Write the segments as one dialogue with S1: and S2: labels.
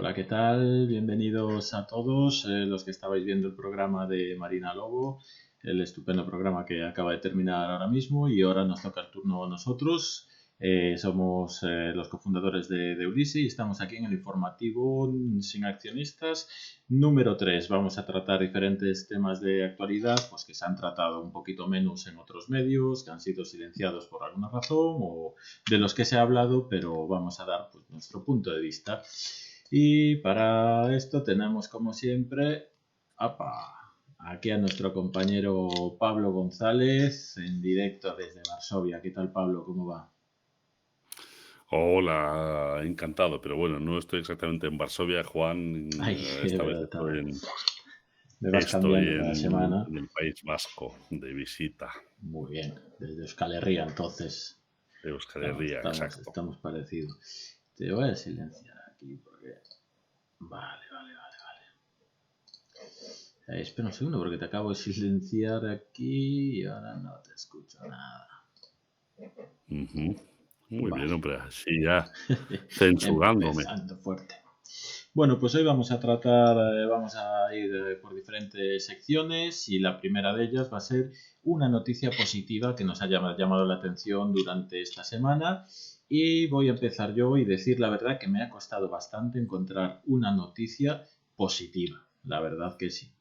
S1: Hola, ¿qué tal? Bienvenidos a todos los que estabais viendo el programa de Marina Lobo, el estupendo programa que acaba de terminar ahora mismo y ahora nos toca el turno a nosotros. Somos los cofundadores de Ulises y estamos aquí en el informativo Sin Accionistas número 3. Vamos a tratar diferentes temas de actualidad pues que se han tratado un poquito menos en otros medios, que han sido silenciados por alguna razón o de los que se ha hablado, pero vamos a dar pues, nuestro punto de vista. Y para esto tenemos, como siempre, aquí a nuestro compañero Pablo González en directo desde Varsovia. ¿Qué tal, Pablo? ¿Cómo va?
S2: Hola, encantado, pero bueno, no estoy exactamente en Varsovia, Juan.
S1: Ay,
S2: Esta vez estoy
S1: me vas cambiando cada semana.
S2: en el País Vasco de visita,
S1: Muy bien, desde Euskal Herria, entonces
S2: de Euskal Herria, exacto.
S1: estamos parecidos. Te voy a silenciar aquí porque... Vale. Espera un segundo porque te acabo de silenciar aquí y ahora no te escucho nada.
S2: Ujú. Muy
S1: Vale.
S2: bien, hombre, así ya censurándome.
S1: Empezando fuerte. Bueno, pues hoy vamos a tratar, vamos a ir por diferentes secciones y la primera de ellas va a ser una noticia positiva que nos ha llamado la atención durante esta semana y voy a empezar yo y decir la verdad que me ha costado bastante encontrar una noticia positiva, la verdad que sí.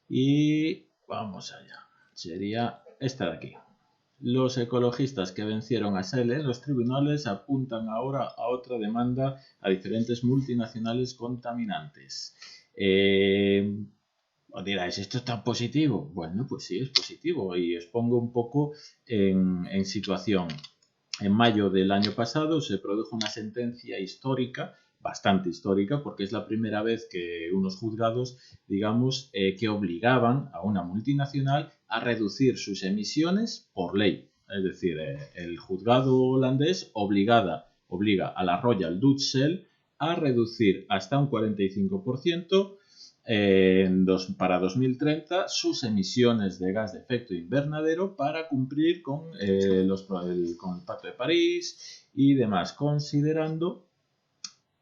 S1: Y vamos allá, sería esta de aquí. Los ecologistas que vencieron a Shell en los tribunales apuntan ahora a otra demanda a diferentes multinacionales contaminantes. Os diráis, ¿esto es tan positivo? Bueno, pues sí, es positivo y os pongo un poco en situación. En mayo del año pasado se produjo una sentencia histórica, bastante histórica, porque es la primera vez que unos juzgados, digamos, que obligaban a una multinacional a reducir sus emisiones por ley. Es decir, el juzgado holandés obliga a la Royal Dutch Shell a reducir hasta un 45% para 2030 sus emisiones de gas de efecto invernadero para cumplir con con el Pacto de París y demás, considerando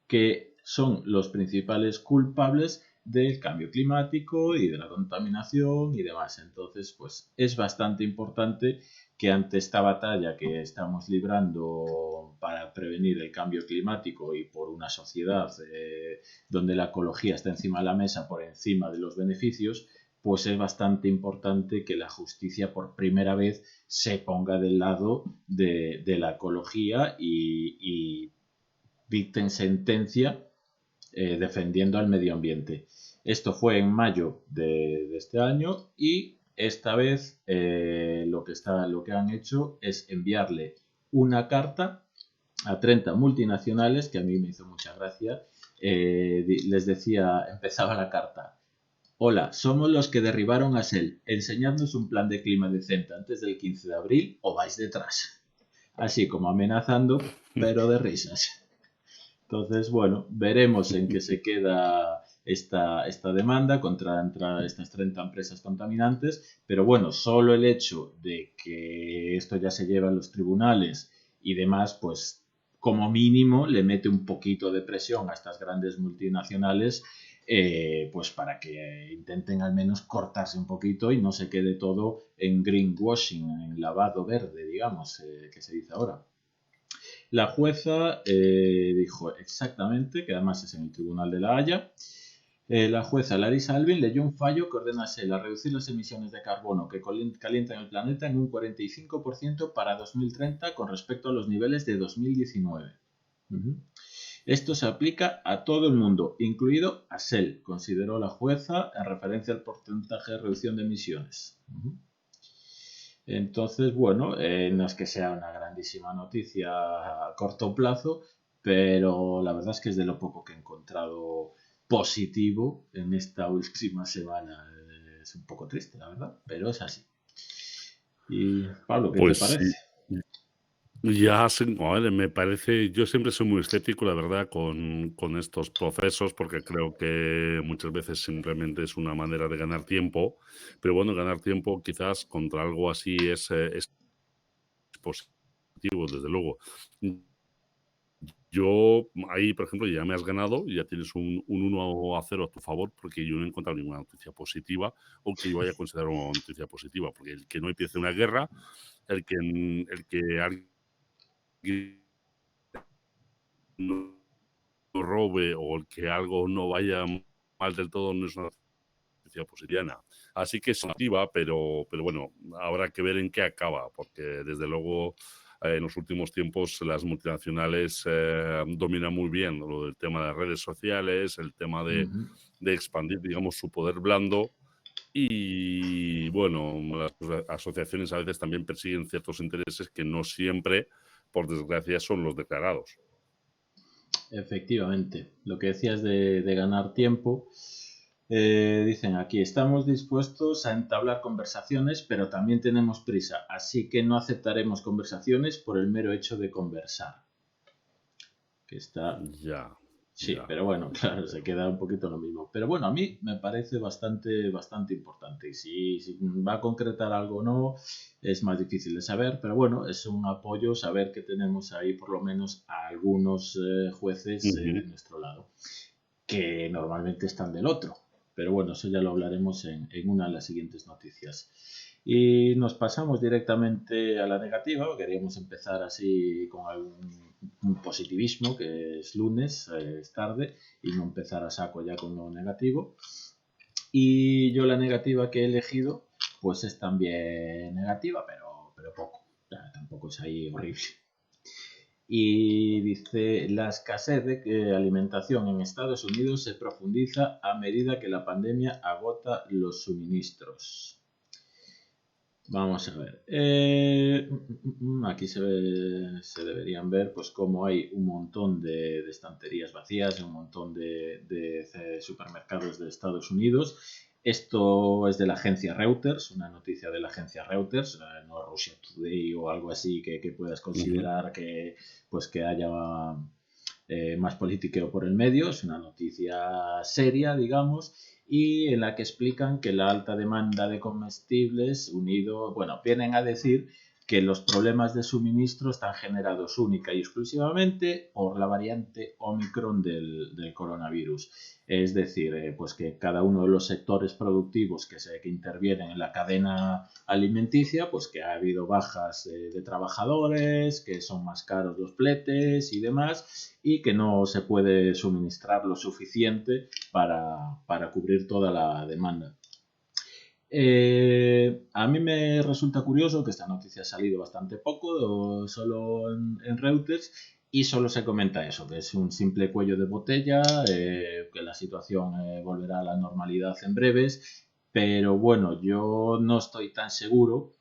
S1: que son los principales culpables del cambio climático y de la contaminación y demás. Entonces, pues es bastante importante que ante esta batalla que estamos librando para prevenir el cambio climático y por una sociedad donde la ecología está encima de la mesa por encima de los beneficios, pues es bastante importante que la justicia por primera vez se ponga del lado de la ecología y dicten sentencia defendiendo al medio ambiente. Esto fue en mayo de este año y esta vez lo que han hecho es enviarle una carta a 30 multinacionales, que a mí me hizo mucha gracia. Les decía, empezaba la carta. Hola, somos los que derribaron a Shell. Enseñadnos un plan de clima decente antes del 15 de abril o vais detrás. Así como amenazando, pero de risas. Entonces, bueno, veremos en qué se queda esta demanda contra estas 30 empresas contaminantes, pero bueno, solo el hecho de que esto ya se lleva a los tribunales y demás, pues como mínimo le mete un poquito de presión a estas grandes multinacionales, pues para que intenten al menos cortarse un poquito y no se quede todo en greenwashing, en lavado verde, digamos, que se dice ahora. La jueza dijo exactamente, que además es en el Tribunal de la Haya, la jueza Larissa Alvin leyó un fallo que ordena a Shell a reducir las emisiones de carbono que calientan el planeta en un 45% para 2030 con respecto a los niveles de 2019. Esto se aplica a todo el mundo, incluido a Shell, consideró la jueza en referencia al porcentaje de reducción de emisiones. Entonces, bueno, no es que sea una grandísima noticia a corto plazo, pero la verdad es que es de lo poco que he encontrado positivo en esta última semana. Es un poco triste, la verdad, pero es así. Y Pablo, ¿qué te
S2: Pues sí,
S1: parece?
S2: ya a ver, me parece, yo siempre soy muy escéptico, la verdad, con estos procesos, porque creo que muchas veces simplemente es una manera de ganar tiempo, pero bueno, ganar tiempo quizás contra algo así es positivo, desde luego. Yo ahí, por ejemplo, ya me has ganado y ya tienes un 1-0 a tu favor, porque yo no he encontrado ninguna noticia positiva o que yo vaya a considerar una noticia positiva, porque el que no empiece una guerra, el que alguien no robe o el que algo no vaya mal del todo no es una noticia positiva. Así que es negativa, pero bueno, habrá que ver en qué acaba, porque desde luego en los últimos tiempos las multinacionales dominan muy bien lo del tema de las redes sociales, el tema
S1: Ujú.
S2: de expandir, digamos, su poder blando. Y bueno, las asociaciones a veces también persiguen ciertos intereses que no siempre, por desgracia, son los declarados.
S1: Efectivamente, lo que decías de ganar tiempo, dicen aquí, estamos dispuestos a entablar conversaciones, pero también tenemos prisa, así que no aceptaremos conversaciones por el mero hecho de conversar. Que está.
S2: Ya,
S1: Sí,
S2: ya.
S1: pero bueno, claro, se queda un poquito lo mismo. Pero bueno, a mí me parece bastante importante. Y si va a concretar algo o no, es más difícil de saber. Pero bueno, es un apoyo saber que tenemos ahí por lo menos a algunos jueces de
S2: Ujú.
S1: nuestro lado, que normalmente están del otro. Pero bueno, eso ya lo hablaremos en una de las siguientes noticias. Y nos pasamos directamente a la negativa. Queríamos empezar así con un positivismo, que es lunes, es tarde, y no empezar a saco ya con lo negativo. Y yo la negativa que he elegido, pues es también negativa, pero poco. O sea, tampoco es ahí horrible. Y dice, la escasez de alimentación en Estados Unidos se profundiza a medida que la pandemia agota los suministros. Vamos a ver. Aquí se deberían ver pues cómo hay un montón de estanterías vacías, un montón de supermercados de Estados Unidos. Esto es de la agencia Reuters, una noticia de la agencia Reuters, no Russia Today o algo así que puedas
S2: Ujú.
S1: considerar pues que haya más politiqueo por el medio. Es una noticia seria, digamos, y en la que explican que la alta demanda de comestibles unido, bueno, vienen a decir que los problemas de suministro están generados única y exclusivamente por la variante Omicron del coronavirus. Es decir, pues que cada uno de los sectores productivos que intervienen en la cadena alimenticia, pues que ha habido bajas de trabajadores, que son más caros los fletes y demás, y que no se puede suministrar lo suficiente para cubrir toda la demanda. A mí me resulta curioso que esta noticia ha salido bastante poco, solo en Reuters, y solo se comenta eso, que es un simple cuello de botella, que la situación volverá a la normalidad en breves, pero bueno, yo no estoy tan seguro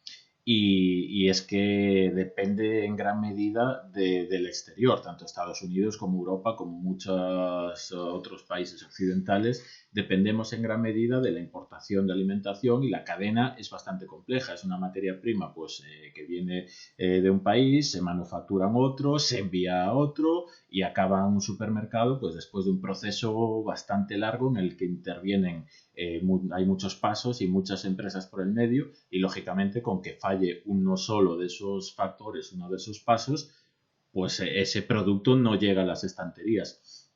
S1: y es que depende en gran medida del exterior, tanto Estados Unidos como Europa, como muchos otros países occidentales, dependemos en gran medida de la importación de alimentación y la cadena es bastante compleja. Es una materia prima pues, que viene de un país, se manufactura en otro, se envía a otro y acaba en un supermercado pues, después de un proceso bastante largo en el que intervienen hay muchos pasos y muchas empresas por el medio y lógicamente con que falle uno solo de esos factores, uno de esos pasos, pues ese producto no llega a las estanterías.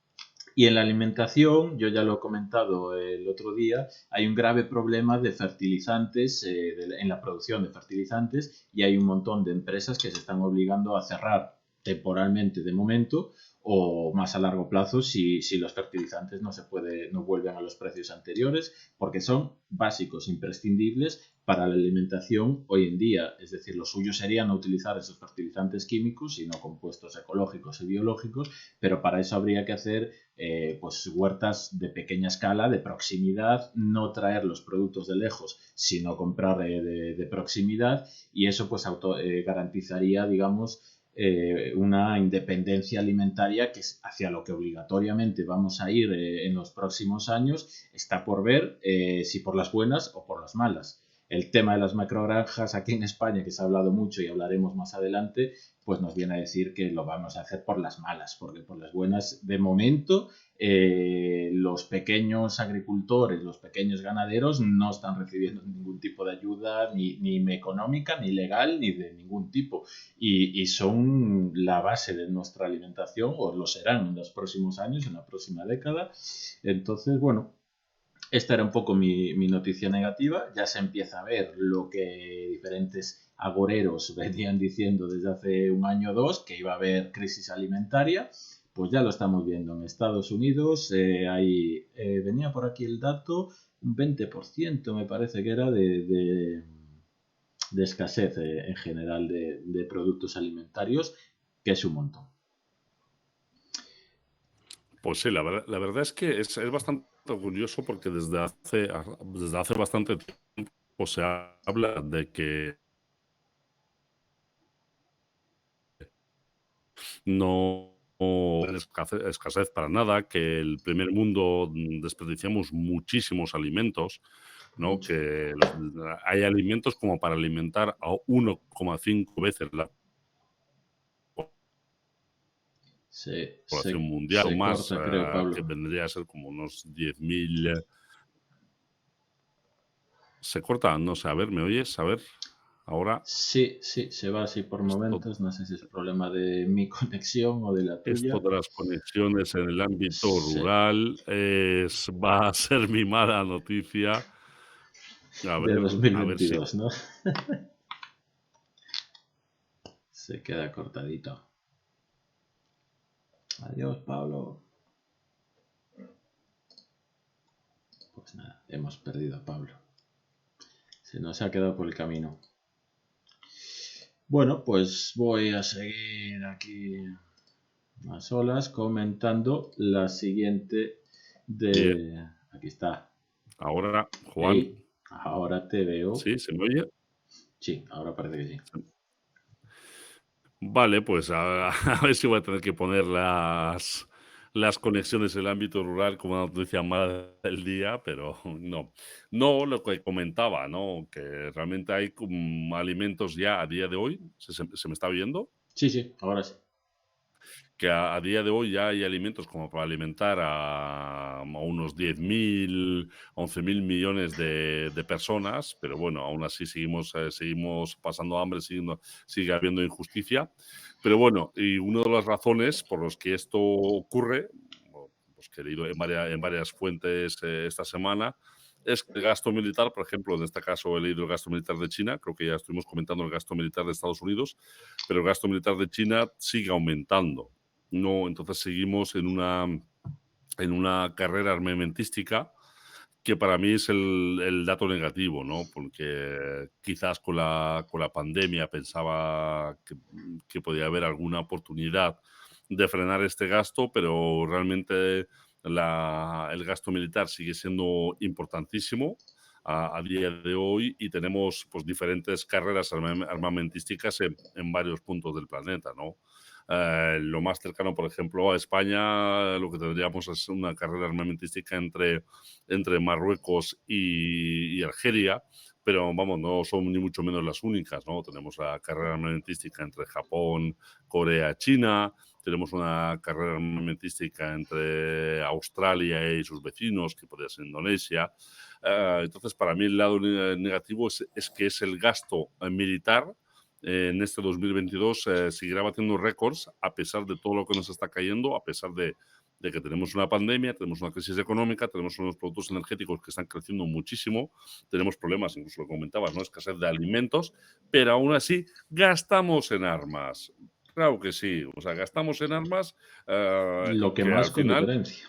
S1: Y en la alimentación, yo ya lo he comentado el otro día, hay un grave problema de fertilizantes, en la producción de fertilizantes, y hay un montón de empresas que se están obligando a cerrar temporalmente de momento o más a largo plazo si los fertilizantes no vuelven a los precios anteriores, porque son básicos, imprescindibles para la alimentación hoy en día. Es decir, lo suyo sería no utilizar esos fertilizantes químicos, sino compuestos ecológicos y biológicos, pero para eso habría que hacer pues huertas de pequeña escala, de proximidad, no traer los productos de lejos, sino comprar de proximidad, y eso pues garantizaría, digamos, una independencia alimentaria que es hacia lo que obligatoriamente vamos a ir en los próximos años. Está por ver si por las buenas o por las malas. el tema de las macrogranjas aquí en España, que se ha hablado mucho y hablaremos más adelante, pues nos viene a decir que lo vamos a hacer por las malas, porque por las buenas, de momento, los pequeños agricultores, los pequeños ganaderos no están recibiendo ningún tipo de ayuda, ni económica, ni legal, ni de ningún tipo. Y son la base de nuestra alimentación, o lo serán en los próximos años, en la próxima década. Entonces, bueno, esta era un poco mi noticia negativa. Ya se empieza a ver lo que diferentes agoreros venían diciendo desde hace un año o dos, que iba a haber crisis alimentaria. Pues ya lo estamos viendo en Estados Unidos. Venía por aquí el dato, un 20% me parece que era de escasez en general de productos alimentarios, que es un montón.
S2: Pues sí, la verdad es que es bastante curioso porque desde hace bastante tiempo se habla de que no hay escasez para nada, que el primer mundo desperdiciamos muchísimos alimentos, ¿no?
S1: Mucho.
S2: Que hay alimentos como para alimentar a 1,5 veces la población mundial o
S1: Se
S2: más,
S1: corta, creo,
S2: que
S1: Pablo.
S2: vendría a ser como unos 10.000. Se corta, no sé, a ver, ¿me oyes? A ver, ahora
S1: Sí, se va así por
S2: esto,
S1: momentos. No sé si es problema de mi conexión o de la
S2: esto
S1: tuya.
S2: de las conexiones en el ámbito
S1: Sí,
S2: rural va a ser mi mala noticia.
S1: de
S2: A ver si
S1: 2022, ¿no? Se queda cortadito. Adiós, Pablo. Pues nada, hemos perdido a Pablo. Se nos ha quedado por el camino. Bueno, pues voy a seguir aquí a solas comentando la siguiente de... Aquí está.
S2: ahora, Juan,
S1: Hey, ahora te veo.
S2: ¿sí? ¿Se me oye?
S1: Sí, ahora parece que sí.
S2: Vale, pues a ver si voy a tener que poner las conexiones en el ámbito rural como una noticia mala del día, pero no. No, lo que comentaba, ¿no? Que realmente hay alimentos ya a día de hoy, ¿se me está oyendo?
S1: Sí, ahora sí.
S2: Que a día de hoy ya hay alimentos como para alimentar a unos 10.000, 11.000 millones de personas, pero bueno, aún así seguimos pasando hambre, sigue habiendo injusticia. Pero bueno, y una de las razones por las que esto ocurre, pues que he leído en varias fuentes esta semana, es que el gasto militar, por ejemplo, en este caso he leído el gasto militar de China, creo que ya estuvimos comentando el gasto militar de Estados Unidos, pero el gasto militar de China sigue aumentando. No, entonces seguimos en una carrera armamentística que para mí es el dato negativo, ¿no? Porque quizás con la pandemia pensaba que podía haber alguna oportunidad de frenar este gasto, pero realmente el gasto militar sigue siendo importantísimo a día de hoy y tenemos pues, diferentes carreras armamentísticas en varios puntos del planeta, ¿no? Lo más cercano, por ejemplo, a España, lo que tendríamos es una carrera armamentística entre Marruecos y Algeria, pero vamos, no son ni mucho menos las únicas, ¿no? Tenemos la carrera armamentística entre Japón, Corea, China, tenemos una carrera armamentística entre Australia y sus vecinos, que podría ser Indonesia. Entonces, para mí el lado negativo es que es el gasto militar en este 2022 seguirá batiendo récords a pesar de todo lo que nos está cayendo, a pesar de que tenemos una pandemia, tenemos una crisis económica, tenemos unos productos energéticos que están creciendo muchísimo, tenemos problemas, incluso lo comentabas, ¿no? Escasez de alimentos, pero aún así gastamos en armas. Claro que sí, o sea, gastamos en armas
S1: Lo
S2: y
S1: que
S2: que
S1: más
S2: al
S1: con
S2: final
S1: diferencia.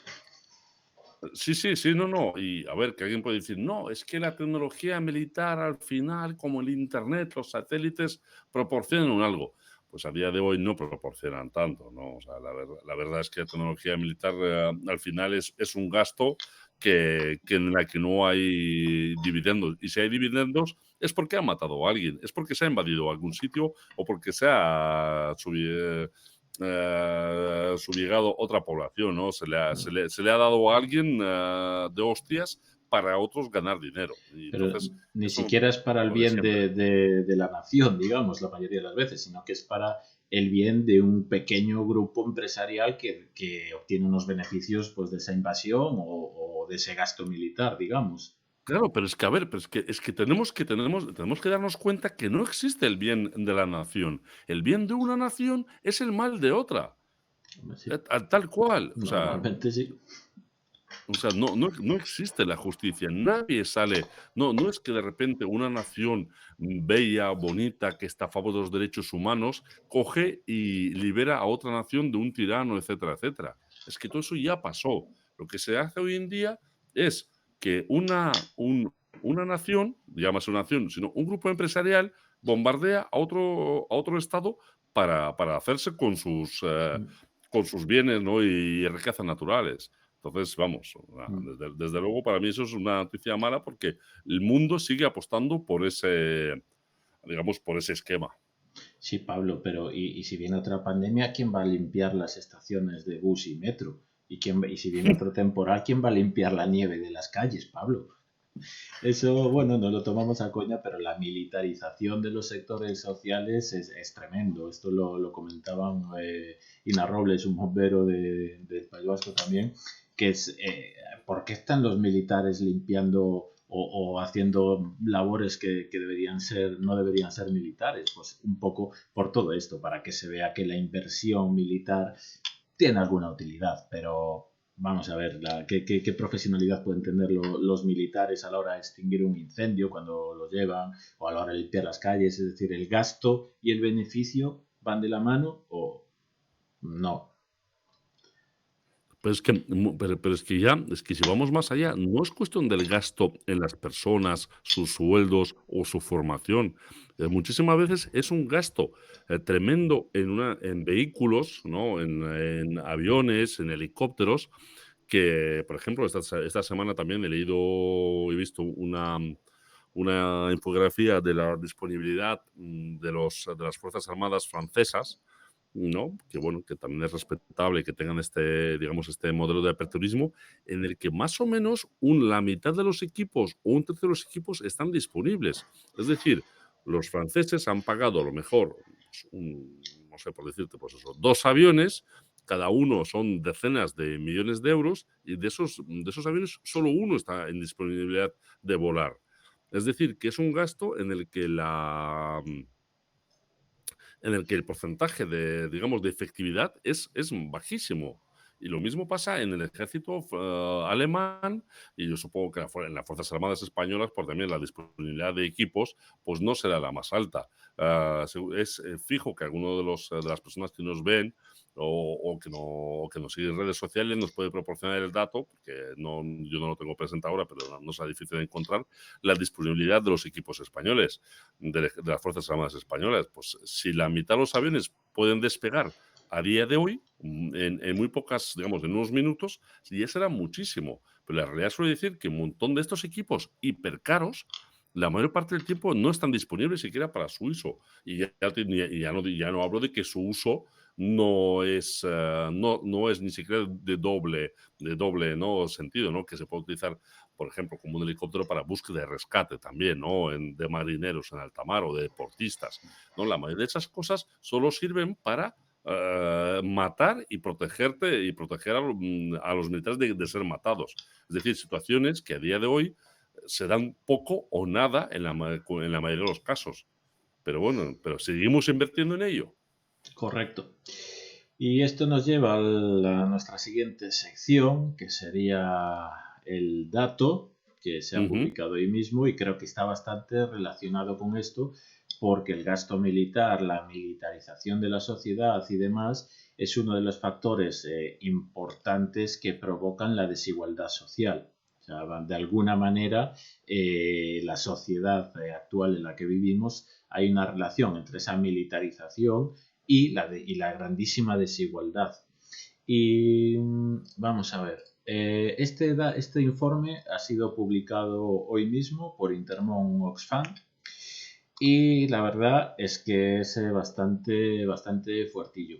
S2: sí, no, no. Y a ver, que alguien puede decir, no, es que la tecnología militar al final, como el Internet, los satélites, proporcionan algo. Pues a día de hoy no proporcionan tanto, ¿no? O sea, la verdad es que la tecnología militar al final es un gasto en la que no hay dividendos. Y si hay dividendos es porque ha matado a alguien, es porque se ha invadido algún sitio o porque se ha subjugado otra población, ¿no? Se le ha dado a alguien de hostias para otros ganar dinero. Y
S1: Pero
S2: entonces,
S1: ni
S2: eso
S1: siquiera es para el
S2: lo de
S1: bien
S2: siempre.
S1: de la nación, digamos, la mayoría de las veces, sino que es para el bien de un pequeño grupo empresarial que obtiene unos beneficios pues, de esa invasión o de ese gasto militar, digamos.
S2: Claro, pero es que, a ver, pero es que tenemos que darnos cuenta que no existe el bien de la nación. El bien de una nación es el mal de otra,
S1: Sí,
S2: tal cual. O sea,
S1: normalmente sí.
S2: no existe la justicia. Nadie sale. No es que de repente una nación bella, bonita, que está a favor de los derechos humanos, coge y libera a otra nación de un tirano, etcétera, etcétera. Es que todo eso ya pasó. Lo que se hace hoy en día es que una nación, llámase una nación, sino un grupo empresarial bombardea a otro estado para hacerse con sus bienes, ¿no? y riquezas naturales. Entonces, vamos, desde luego para mí eso es una noticia mala porque el mundo sigue apostando por ese, digamos, por ese esquema.
S1: Sí, Pablo, pero y si viene otra pandemia, ¿quién va a limpiar las estaciones de bus y metro? Y si viene otro temporal, ¿quién va a limpiar la nieve de las calles, Pablo? Eso, bueno, no lo tomamos a coña, pero la militarización de los sectores sociales es tremendo. Esto lo comentaban Ina Robles, un bombero del País Vasco también, que es ¿por qué están los militares limpiando o haciendo labores que deberían ser, no deberían ser militares? Pues un poco por todo esto, para que se vea que la inversión militar tiene alguna utilidad, pero vamos a ver qué profesionalidad pueden tener los militares a la hora de extinguir un incendio cuando lo llevan o a la hora de limpiar las calles. Es decir, el gasto y el beneficio van de la mano o no.
S2: Pero es que si vamos más allá, no es cuestión del gasto en las personas, sus sueldos o su formación. Muchísimas veces es un gasto tremendo en vehículos, ¿no? En aviones, en helicópteros, que, por ejemplo, esta semana también he visto una infografía de la disponibilidad de las Fuerzas Armadas francesas, ¿no? Que bueno, que también es respetable que tengan digamos, este modelo de aperturismo en el que más o menos la mitad de los equipos o un tercio de los equipos están disponibles. Es decir, los franceses han pagado a lo mejor, pues, no sé, por decirte, pues eso, 2 aviones, cada uno son decenas de millones de euros y de esos aviones solo uno está en disponibilidad de volar. Es decir, que es un gasto en el que el porcentaje digamos, de efectividad es bajísimo. Y lo mismo pasa en el ejército alemán y yo supongo que en las Fuerzas Armadas españolas, por también la disponibilidad de equipos, pues no será la más alta. Es fijo que alguno de las personas que nos ven o que nos siguen en redes sociales nos puede proporcionar el dato, porque yo no lo tengo presente ahora, pero no será difícil de encontrar, la disponibilidad de los equipos españoles de las Fuerzas Armadas españolas. Pues si la mitad de los aviones pueden despegar a día de hoy, en muy pocas, digamos, en unos minutos, ya será muchísimo. Pero la realidad suele decir que un montón de estos equipos hipercaros, la mayor parte del tiempo no están disponibles siquiera para su uso. Y ya no hablo de que su uso no es ni siquiera de doble, ¿no? sentido, ¿no? Que se puede utilizar, por ejemplo, como un helicóptero para búsqueda y rescate también, ¿no? De marineros en alta mar o de deportistas, ¿no? La mayoría de esas cosas solo sirven para matar y proteger a los militares de ser matados. Es decir, situaciones que a día de hoy se dan poco o nada en la mayoría de los casos. Pero bueno, pero seguimos invirtiendo en ello.
S1: Correcto. Y esto nos lleva a nuestra siguiente sección, que sería el dato que se ha
S2: Ujú.
S1: publicado hoy mismo y creo que está bastante relacionado con esto porque el gasto militar, la militarización de la sociedad y demás es uno de los factores importantes que provocan la desigualdad social. O sea, de alguna manera, la sociedad actual en la que vivimos hay una relación entre esa militarización y la grandísima desigualdad. Y vamos a ver, este informe ha sido publicado hoy mismo por Intermon Oxfam y la verdad es que es bastante fuertillo.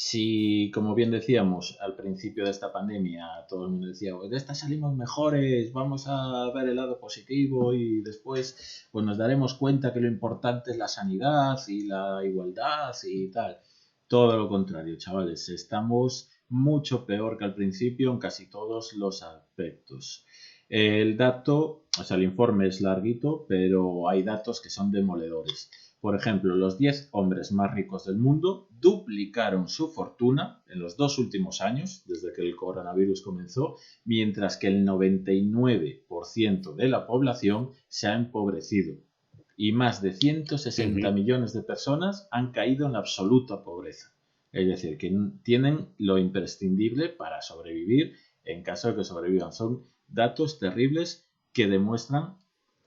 S1: Si, como bien decíamos, al principio de esta pandemia todo el mundo decía, "Pues de esta salimos mejores, vamos a ver el lado positivo y después pues nos daremos cuenta que lo importante es la sanidad y la igualdad y tal". Todo lo contrario, chavales, estamos mucho peor que al principio en casi todos los aspectos. El dato, o sea, el informe es larguito, pero hay datos que son demoledores. Por ejemplo, los 10 hombres más ricos del mundo duplicaron su fortuna en los 2 últimos años, desde que el coronavirus comenzó, mientras que el 99% de la población se ha empobrecido y más de 160
S2: Ujú.
S1: millones de personas han caído en la absoluta pobreza. Es decir, que tienen lo imprescindible para sobrevivir en caso de que sobrevivan. Son datos terribles que demuestran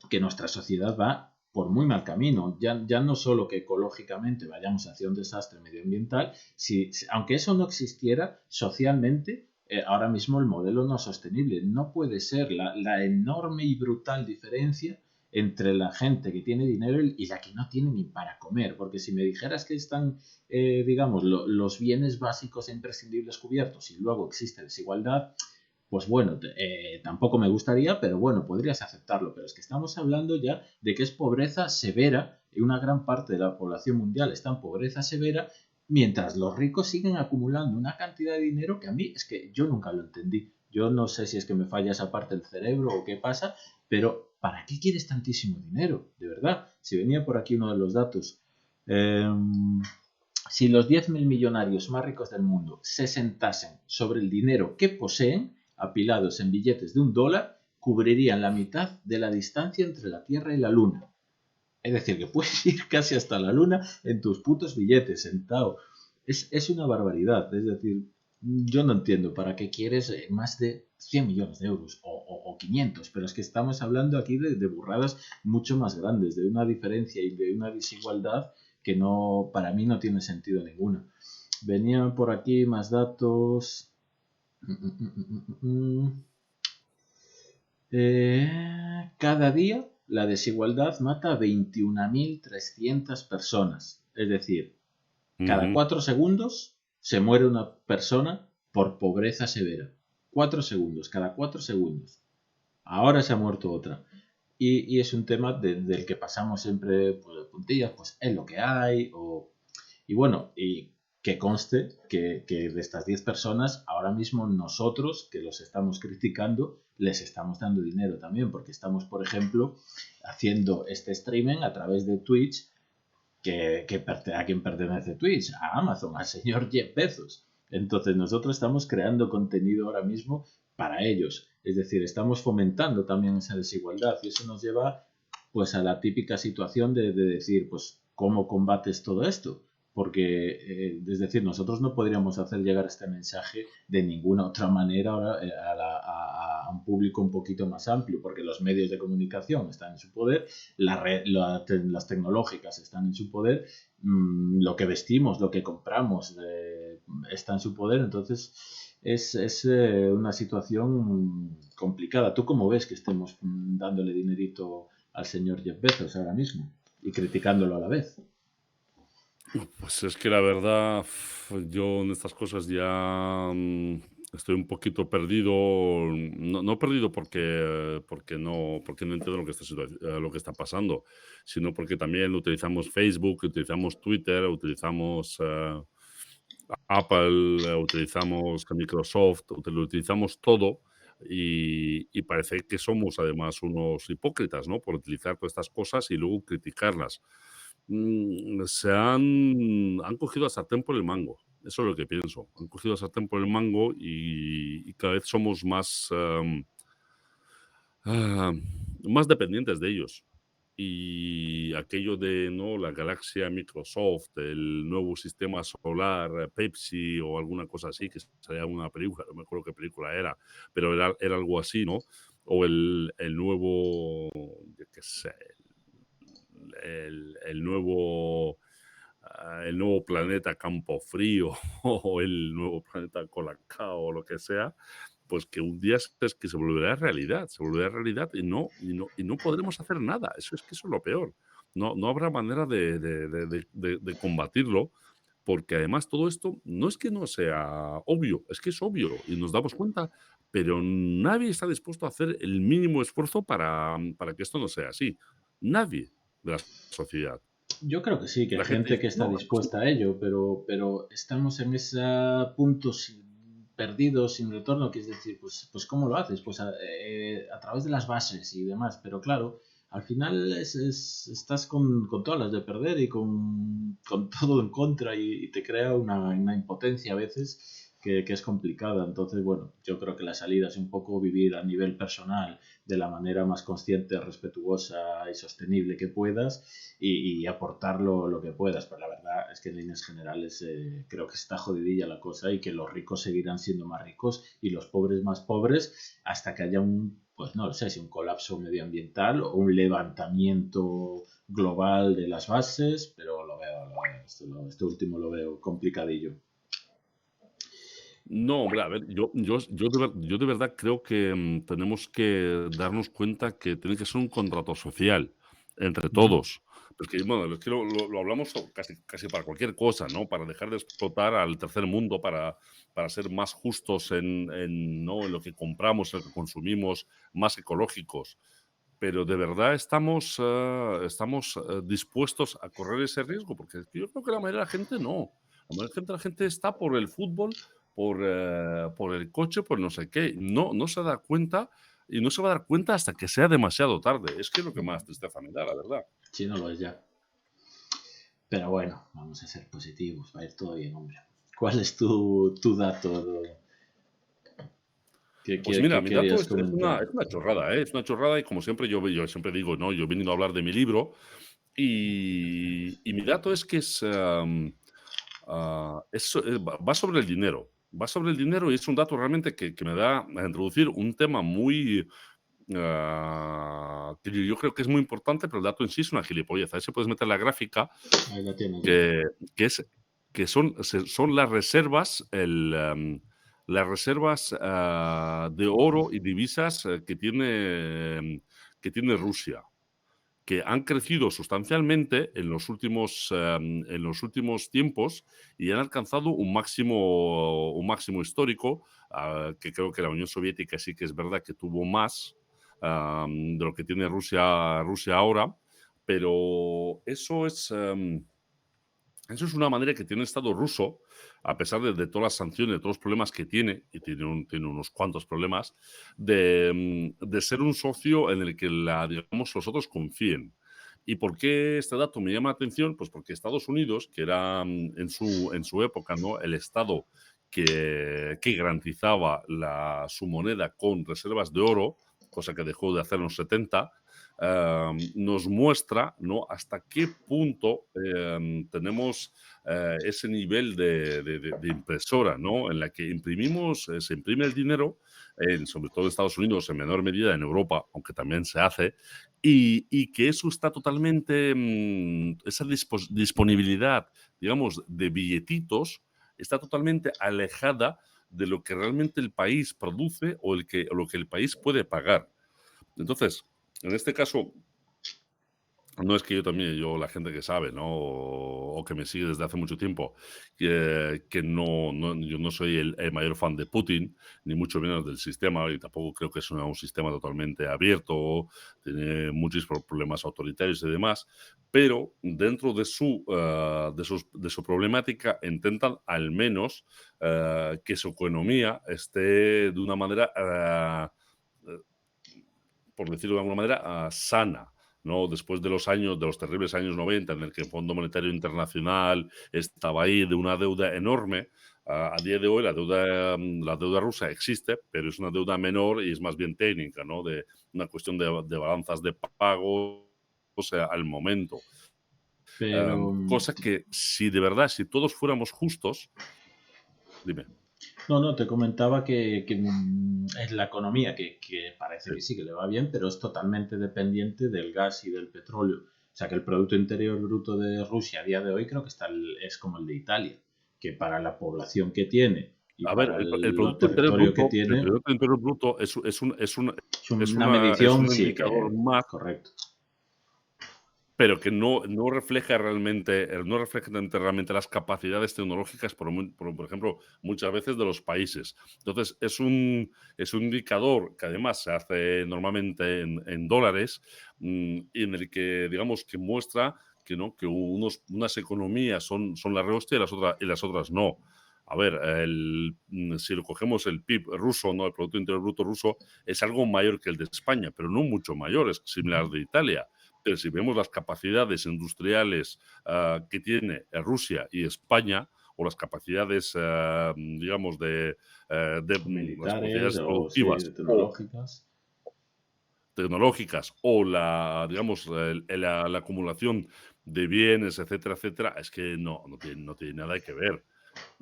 S1: que nuestra sociedad va por muy mal camino. Ya no solo que ecológicamente vayamos hacia un desastre medioambiental, aunque eso no existiera socialmente, ahora mismo el modelo no es sostenible. No puede ser la enorme y brutal diferencia entre la gente que tiene dinero y la que no tiene ni para comer. Porque si me dijeras que están, digamos, los bienes básicos e imprescindibles cubiertos y luego existe desigualdad, pues bueno, tampoco me gustaría, pero bueno, podrías aceptarlo. Pero es que estamos hablando ya de que es pobreza severa y una gran parte de la población mundial está en pobreza severa, mientras los ricos siguen acumulando una cantidad de dinero que a mí es que yo nunca lo entendí. Yo no sé si es que me falla esa parte del cerebro o qué pasa, pero ¿para qué quieres tantísimo dinero? De verdad, si venía por aquí uno de los datos. Eh, si los 10.000 millonarios más ricos del mundo se sentasen sobre el dinero que poseen, apilados en billetes de $1, cubrirían la mitad de la distancia entre la Tierra y la Luna. Es decir, que puedes ir casi hasta la Luna en tus putos billetes, sentado. Es una barbaridad. Es decir, yo no entiendo para qué quieres más de 100 millones de euros o 500, pero es que estamos hablando aquí de burradas mucho más grandes, de una diferencia y de una desigualdad que no, para mí no tiene sentido ninguno. Venían por aquí más datos. Cada día la desigualdad mata a 21.300 personas. Es decir, cada
S2: Ujú.
S1: 4 segundos se muere una persona por pobreza severa. 4 segundos, cada 4 segundos. Ahora se ha muerto otra. Y es un tema del que pasamos siempre pues, de puntillas, pues es lo que hay. Y bueno, y que conste que de estas 10 personas, ahora mismo nosotros, que los estamos criticando, les estamos dando dinero también, porque estamos, por ejemplo, haciendo este streaming a través de Twitch, ¿a quién pertenece Twitch? A Amazon, al señor Jeff Bezos. Entonces nosotros estamos creando contenido ahora mismo para ellos. Es decir, estamos fomentando también esa desigualdad y eso nos lleva pues a la típica situación de decir, pues, ¿cómo combates todo esto? Porque, es decir, nosotros no podríamos hacer llegar este mensaje de ninguna otra manera ahora, a un público un poquito más amplio, porque los medios de comunicación están en su poder, las tecnológicas están en su poder, lo que vestimos, lo que compramos está en su poder, entonces es una situación complicada. ¿Tú cómo ves que estemos dándole dinerito al señor Jeff Bezos ahora mismo y criticándolo a la vez?
S2: Pues es que la verdad, yo en estas cosas ya estoy un poquito perdido. No perdido porque no entiendo lo que está pasando, sino porque también utilizamos Facebook, utilizamos Twitter, utilizamos Apple, utilizamos Microsoft, utilizamos todo y parece que somos además unos hipócritas, ¿no? Por utilizar todas estas cosas y luego criticarlas. Han cogido a sartén por el mango. Eso es lo que pienso. Han cogido a sartén por el mango y cada vez somos ah, más dependientes de ellos. Y aquello de ¿no? la galaxia Microsoft, el nuevo sistema solar, Pepsi o alguna cosa así, que salía una película, no me acuerdo qué película era, pero era algo así, ¿no? O el nuevo, yo qué sé, el nuevo planeta Campo Frío o el nuevo planeta Colacao o lo que sea, pues que un día es que se volverá realidad y no podremos hacer nada. Eso es que eso es lo peor. No habrá manera de combatirlo porque además todo esto no es que no sea obvio, es que es obvio y nos damos cuenta, pero nadie está dispuesto a hacer el mínimo esfuerzo para que esto no sea así. Nadie de la sociedad.
S1: Yo creo que sí, que hay
S2: La gente
S1: gente
S2: dice,
S1: que está
S2: no, esto sí.
S1: dispuesta a ello, pero estamos en ese punto perdido, sin retorno, que es decir, pues ¿cómo lo haces? Pues a través de las bases y demás, pero claro, al final estás con todas las de perder y con todo en contra y te crea una impotencia a veces que es complicada. Entonces, bueno, yo creo que la salida es un poco vivir a nivel personal de la manera más consciente, respetuosa y sostenible que puedas y aportar lo que puedas. Pero la verdad es que en líneas generales creo que está jodidilla la cosa y que los ricos seguirán siendo más ricos y los pobres más pobres hasta que haya pues no lo sé, si un colapso medioambiental o un levantamiento global de las bases, pero este último lo veo complicadillo.
S2: No, hombre, a ver, yo de verdad creo que tenemos que darnos cuenta que tiene que ser un contrato social entre
S1: Ujú.
S2: todos. Porque, bueno, es que lo hablamos casi para cualquier cosa, ¿no? Para dejar de explotar al tercer mundo, para ser más justos ¿no? En lo que compramos, en lo que consumimos, más ecológicos. Pero de verdad estamos dispuestos a correr ese riesgo, porque es que yo creo que la mayoría de la gente no. La gente está por el fútbol, por el coche, por no sé qué. No se da cuenta y no se va a dar cuenta hasta que sea demasiado tarde. Es que es lo que más tristeza me da, la verdad.
S1: Sí, no lo es ya. Pero bueno, vamos a ser positivos, va a ir todo bien, hombre. ¿Cuál es tu dato
S2: Pues mira,
S1: que
S2: mi dato
S1: querías comentar?
S2: es una chorrada, ¿eh? Es una chorrada y como siempre yo siempre digo, ¿no? Yo he venido a hablar de mi libro y mi dato es que va sobre el dinero. Va sobre el dinero y es un dato realmente que me da a introducir un tema muy, que yo creo que es muy importante, pero el dato en sí es una gilipollez. Ahí se puedes meter la gráfica
S1: Ahí la tienes, ¿no?
S2: que, que es, que son las reservas, las reservas de oro y divisas que tiene Rusia, que han crecido sustancialmente en los últimos tiempos y han alcanzado un máximo histórico, que creo que la Unión Soviética sí que es verdad que tuvo más de lo que tiene Rusia ahora, pero eso es una manera que tiene el Estado ruso, a pesar de todas las sanciones, de todos los problemas que tiene, y tiene unos cuantos problemas, de ser un socio en el que digamos, los otros confíen. ¿Y por qué este dato me llama la atención? Pues porque Estados Unidos, que era en su época, ¿no? El Estado que garantizaba su moneda con reservas de oro, cosa que dejó de hacer en los 70, nos muestra, ¿no? Hasta qué punto tenemos ese nivel de impresora, ¿no? En la que se imprime el dinero, sobre todo en Estados Unidos, en menor medida en Europa, aunque también se hace, y que eso está totalmente, esa disponibilidad, digamos, de billetitos, está totalmente alejada de lo que realmente el país produce o lo que el país puede pagar. Entonces, en este caso, no es que la gente que sabe, ¿no? O que me sigue desde hace mucho tiempo, que yo no soy el mayor fan de Putin, ni mucho menos del sistema, y tampoco creo que es un sistema totalmente abierto, tiene muchos problemas autoritarios y demás, pero dentro de su problemática intentan al menos que su economía esté de una manera, por decirlo de alguna manera, sana, ¿no? Después de los terribles años 90, en el que el Fondo Monetario Internacional estaba ahí de una deuda enorme, a día de hoy la deuda rusa existe, pero es una deuda menor y es más bien técnica, ¿no? De una cuestión de balanzas de pago, o sea, al momento.
S1: Pero
S2: Cosa que si todos fuéramos justos, dime.
S1: no, te comentaba que es la economía que parece
S2: Sí.
S1: que sí, que le va bien, pero es totalmente dependiente del gas y del petróleo. O sea que el Producto Interior Bruto de Rusia a día de hoy creo que es como el de Italia, que para la población que tiene y
S2: A ver,
S1: para
S2: el
S1: el
S2: Producto Interior
S1: territorio que
S2: Bruto, el
S1: tiene,
S2: Producto Interior Bruto
S1: es una medición,
S2: es un
S1: sí,
S2: indicador más,
S1: correcto.
S2: pero que no refleja realmente realmente las capacidades tecnológicas, por ejemplo, muchas veces de los países. Entonces, es un indicador que además se hace normalmente en dólares, y en el que, digamos, que muestra que no, que unas economías son la rehostia y las otras no. A ver, si lo cogemos el PIB ruso, ¿no? El Producto Interior Bruto ruso, es algo mayor que el de España, pero no mucho mayor, es similar al de Italia. Pero si vemos las capacidades industriales que tiene Rusia y España, o las capacidades, digamos, las
S1: Militares
S2: capacidades
S1: o sí,
S2: productivas o
S1: tecnológicas.
S2: tecnológicas o digamos, la acumulación de bienes, etcétera, etcétera, es que no tiene nada que ver.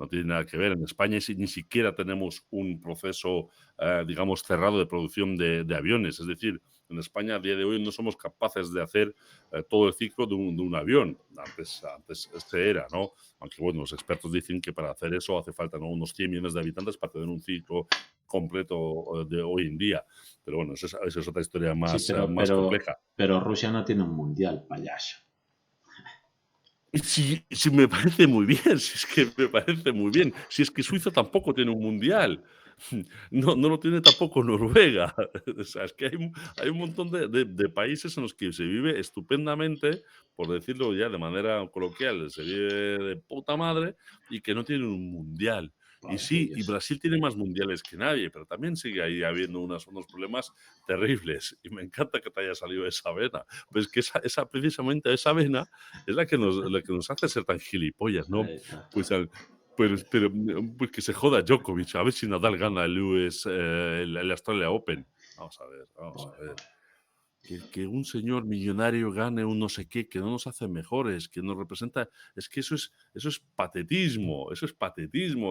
S2: No tiene nada que ver. En España ni siquiera tenemos un proceso, digamos, cerrado de producción de aviones. Es decir, en España a día de hoy no somos capaces de hacer todo el ciclo de un avión. Antes se era, ¿no? Aunque bueno, los expertos dicen que para hacer eso hace falta, ¿no?, unos 100 millones de habitantes para tener un ciclo completo de hoy en día. Pero bueno, esa es otra historia
S1: Sí,
S2: más compleja.
S1: pero Rusia no tiene un mundial, payaso.
S2: Sí, me parece muy bien, si es que me parece muy bien. Si es que Suiza tampoco tiene un mundial. No lo tiene tampoco Noruega. O sea, es que hay un montón de países en los que se vive estupendamente, por decirlo ya de manera coloquial, se vive de puta madre y que no tienen un mundial. Y sí, y
S1: Pobrecillos.
S2: Brasil tiene más mundiales que nadie, pero también sigue ahí habiendo unos problemas terribles. Y me encanta que te haya salido esa vena. Pues que precisamente esa vena es la que nos hace ser tan gilipollas, ¿no?
S1: Ahí está.
S2: Pues, pues que se joda Djokovic, a ver si Nadal gana el Australia Open. Vamos
S1: Pobre,
S2: a ver.
S1: pobre.
S2: Que un señor millonario gane un no sé qué, que no nos hace mejores, que nos representa. Es que eso es patetismo,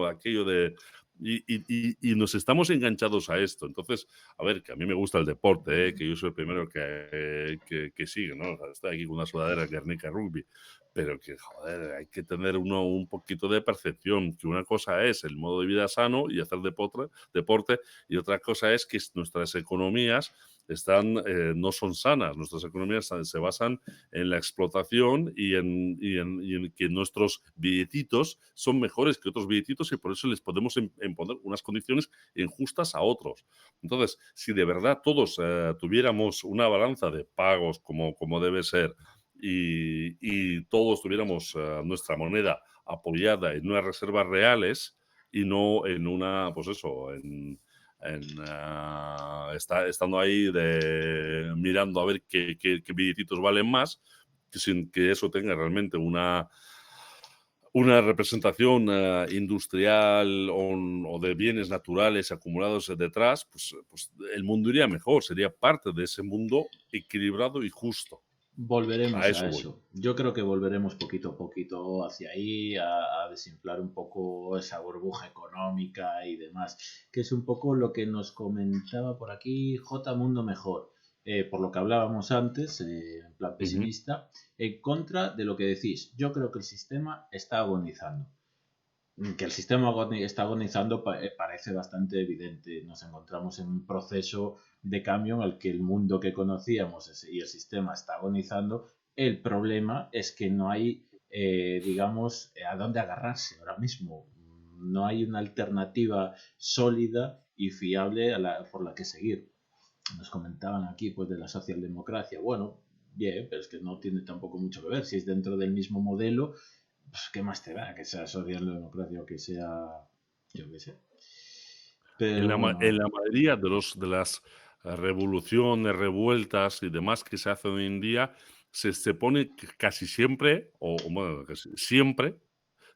S2: aquello de. Y nos estamos enganchados a esto. Entonces, a ver, que a mí me gusta el deporte, que yo soy el primero que sigue, ¿no? O sea, estoy aquí con una sudadera Guernica Rugby, pero que, joder, hay que tener uno un poquito de percepción, que una cosa es el modo de vida sano y hacer deporte, y otra cosa es que nuestras economías no son sanas. Nuestras economías se basan en la explotación y en que nuestros billetitos son mejores que otros billetitos y por eso les podemos imponer unas condiciones injustas a otros. Entonces, si de verdad todos tuviéramos una balanza de pagos como debe ser y todos tuviéramos nuestra moneda apoyada en unas reservas reales y no en una, pues eso, estando ahí mirando a ver qué billetitos valen más, sin que eso tenga realmente una representación industrial o de bienes naturales acumulados detrás, pues el mundo iría mejor, sería parte de ese mundo equilibrado y justo. A
S1: Volveremos a
S2: eso voy.
S1: eso. Yo creo que volveremos poquito a poquito hacia ahí, a desinflar un poco esa burbuja económica y demás, que es un poco lo que nos comentaba por aquí J. Mundo Mejor, por lo que hablábamos antes, en plan
S2: Ujú.
S1: pesimista, en contra de lo que decís. Yo creo que el sistema está agonizando. Que el sistema está agonizando parece bastante evidente. Nos encontramos en un proceso de cambio en el que el mundo que conocíamos y el sistema está agonizando. El problema es que no hay, digamos, a dónde agarrarse ahora mismo. No hay una alternativa sólida y fiable por la que seguir. Nos comentaban aquí pues de la socialdemocracia. Bueno, bien, pero es que no tiene tampoco mucho que ver. Si es dentro del mismo modelo, pues, ¿qué más te da que sea socialdemocracia o que sea, yo qué sé?
S2: En
S1: Pero
S2: en
S1: bueno,
S2: la mayoría de las revoluciones, revueltas y demás que se hacen hoy en día, se pone casi siempre, o bueno, casi siempre,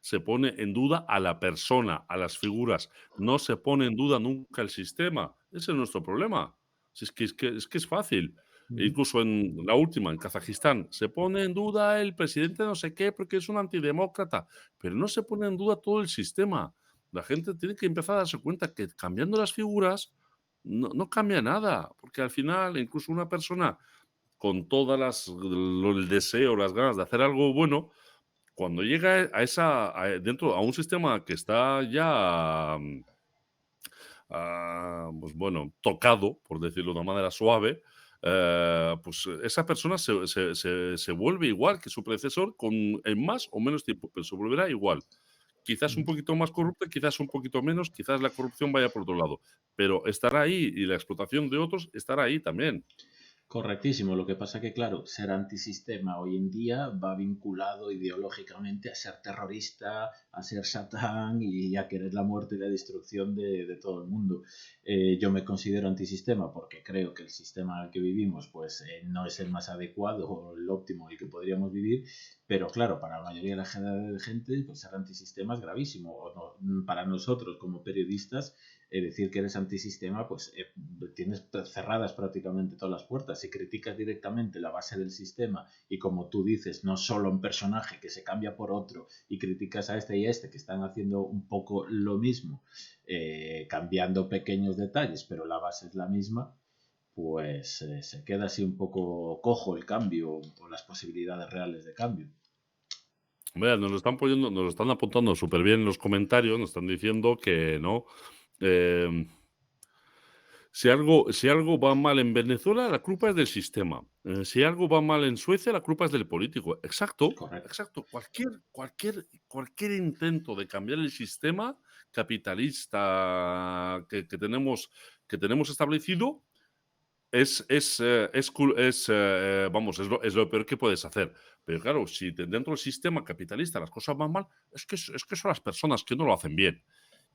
S2: se pone en duda a la persona, a las figuras. No se pone en duda nunca el sistema. Ese es nuestro problema. Si es que es fácil.
S1: ujú.
S2: Incluso en la última, en Kazajistán, se pone en duda el presidente no sé qué porque es un antidemócrata, pero no se pone en duda todo el sistema. La gente tiene que empezar a darse cuenta que cambiando las figuras no cambia nada, porque al final incluso una persona con todas el deseo, las ganas de hacer algo bueno, cuando llega dentro a un sistema que está ya, pues bueno, tocado, por decirlo de una manera suave, pues esa persona se vuelve igual que su predecesor en más o menos tiempo, pero se volverá igual. Quizás un poquito más corrupta, quizás un poquito menos, quizás la corrupción vaya por otro lado, pero estará ahí y la explotación de otros estará ahí también.
S1: Correctísimo. Lo que pasa que, claro, ser antisistema hoy en día va vinculado ideológicamente a ser terrorista, a ser satán y a querer la muerte y la destrucción de todo el mundo. Yo me considero antisistema porque creo que el sistema en el que vivimos pues no es el más adecuado o el óptimo el que podríamos vivir, pero claro, para la mayoría de la gente pues ser antisistema es gravísimo. O no, para nosotros como periodistas decir que eres antisistema, pues tienes cerradas prácticamente todas las puertas. Si criticas directamente la base del sistema y como tú dices, no solo un personaje que se cambia por otro y criticas a este y a este que están haciendo un poco lo mismo, cambiando pequeños detalles, pero la base es la misma, pues se queda así un poco cojo el cambio o las posibilidades reales de cambio.
S2: Mira, nos lo están apuntando súper bien en los comentarios, nos están diciendo que no. Em, si algo va mal en Venezuela, la culpa es del sistema. Si algo va mal en Suecia, la culpa es del político. Exacto,
S1: Correcto.
S2: exacto. Cualquier intento de cambiar el sistema capitalista que tenemos establecido vamos, es lo peor que puedes hacer. Pero claro, si dentro del sistema capitalista las cosas van mal, es que son las personas que no lo hacen bien.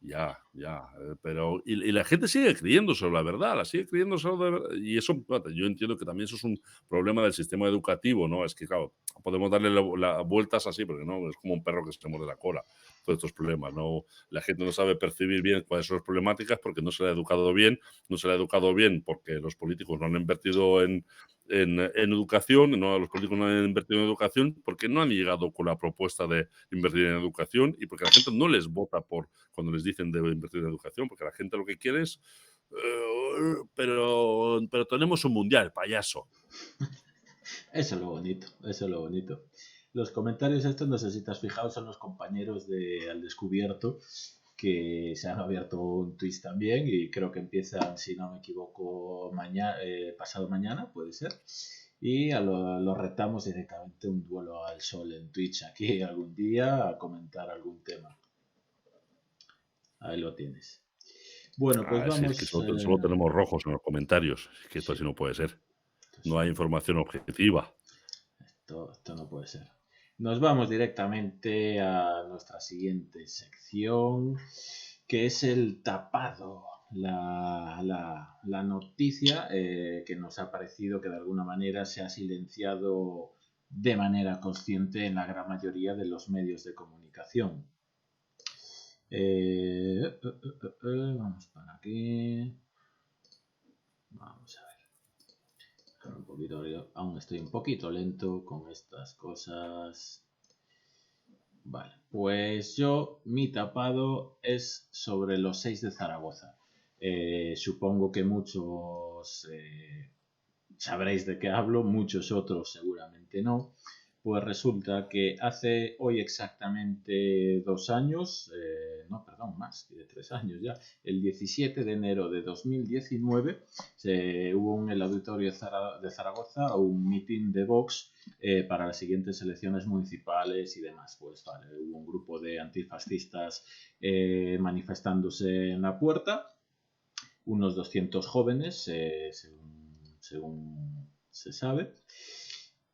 S2: Ya, ya, pero y la gente sigue creyéndoselo, la verdad, la sigue creyéndoselo de verdad. Y eso, fíjate, yo entiendo que también eso es un problema del sistema educativo, ¿no? Es que, claro, podemos darle vueltas así, porque no es como un perro que se muerde la cola, todos estos problemas, ¿no? La gente no sabe percibir bien cuáles son las problemáticas porque no se le ha educado bien, no se le ha educado bien porque los políticos no han invertido en educación, no, los políticos no han invertido en educación porque no han llegado con la propuesta de invertir en educación y porque la gente no les vota por cuando les dicen de invertir en educación, porque la gente lo que quiere es, pero tenemos un mundial, payaso.
S1: Eso es lo bonito, eso es lo bonito. Los comentarios estos, no sé si te has fijado, son los compañeros de Al Descubierto, que se han abierto un twist también y creo que empiezan, si no me equivoco, pasado mañana, puede ser. Y los retamos directamente un duelo al sol en Twitch aquí algún día a comentar algún tema. Ahí lo tienes. Bueno, pues
S2: Si es que
S1: vamos.
S2: solo tenemos rojos en los comentarios, es que esto así
S1: Sí,
S2: no puede ser.
S1: esto,
S2: No hay información objetiva.
S1: esto no puede ser. Nos vamos directamente a nuestra siguiente sección, que es el tapado. La noticia que nos ha parecido que de alguna manera se ha silenciado de manera consciente en la gran mayoría de los medios de comunicación. Vamos para aquí. Vamos a ver. Un poquito, aún estoy un poquito lento con estas cosas. Vale, pues mi tapado es sobre los 6 de Zaragoza. Supongo que muchos sabréis de qué hablo, muchos otros seguramente no. Pues resulta que hace hoy exactamente 2 años, no, perdón, más de 3 años ya, el 17 de enero de 2019, hubo en el auditorio de Zaragoza un meeting de Vox para las siguientes elecciones municipales y demás. Pues vale, hubo un grupo de antifascistas manifestándose en la puerta, unos 200 jóvenes, según se sabe.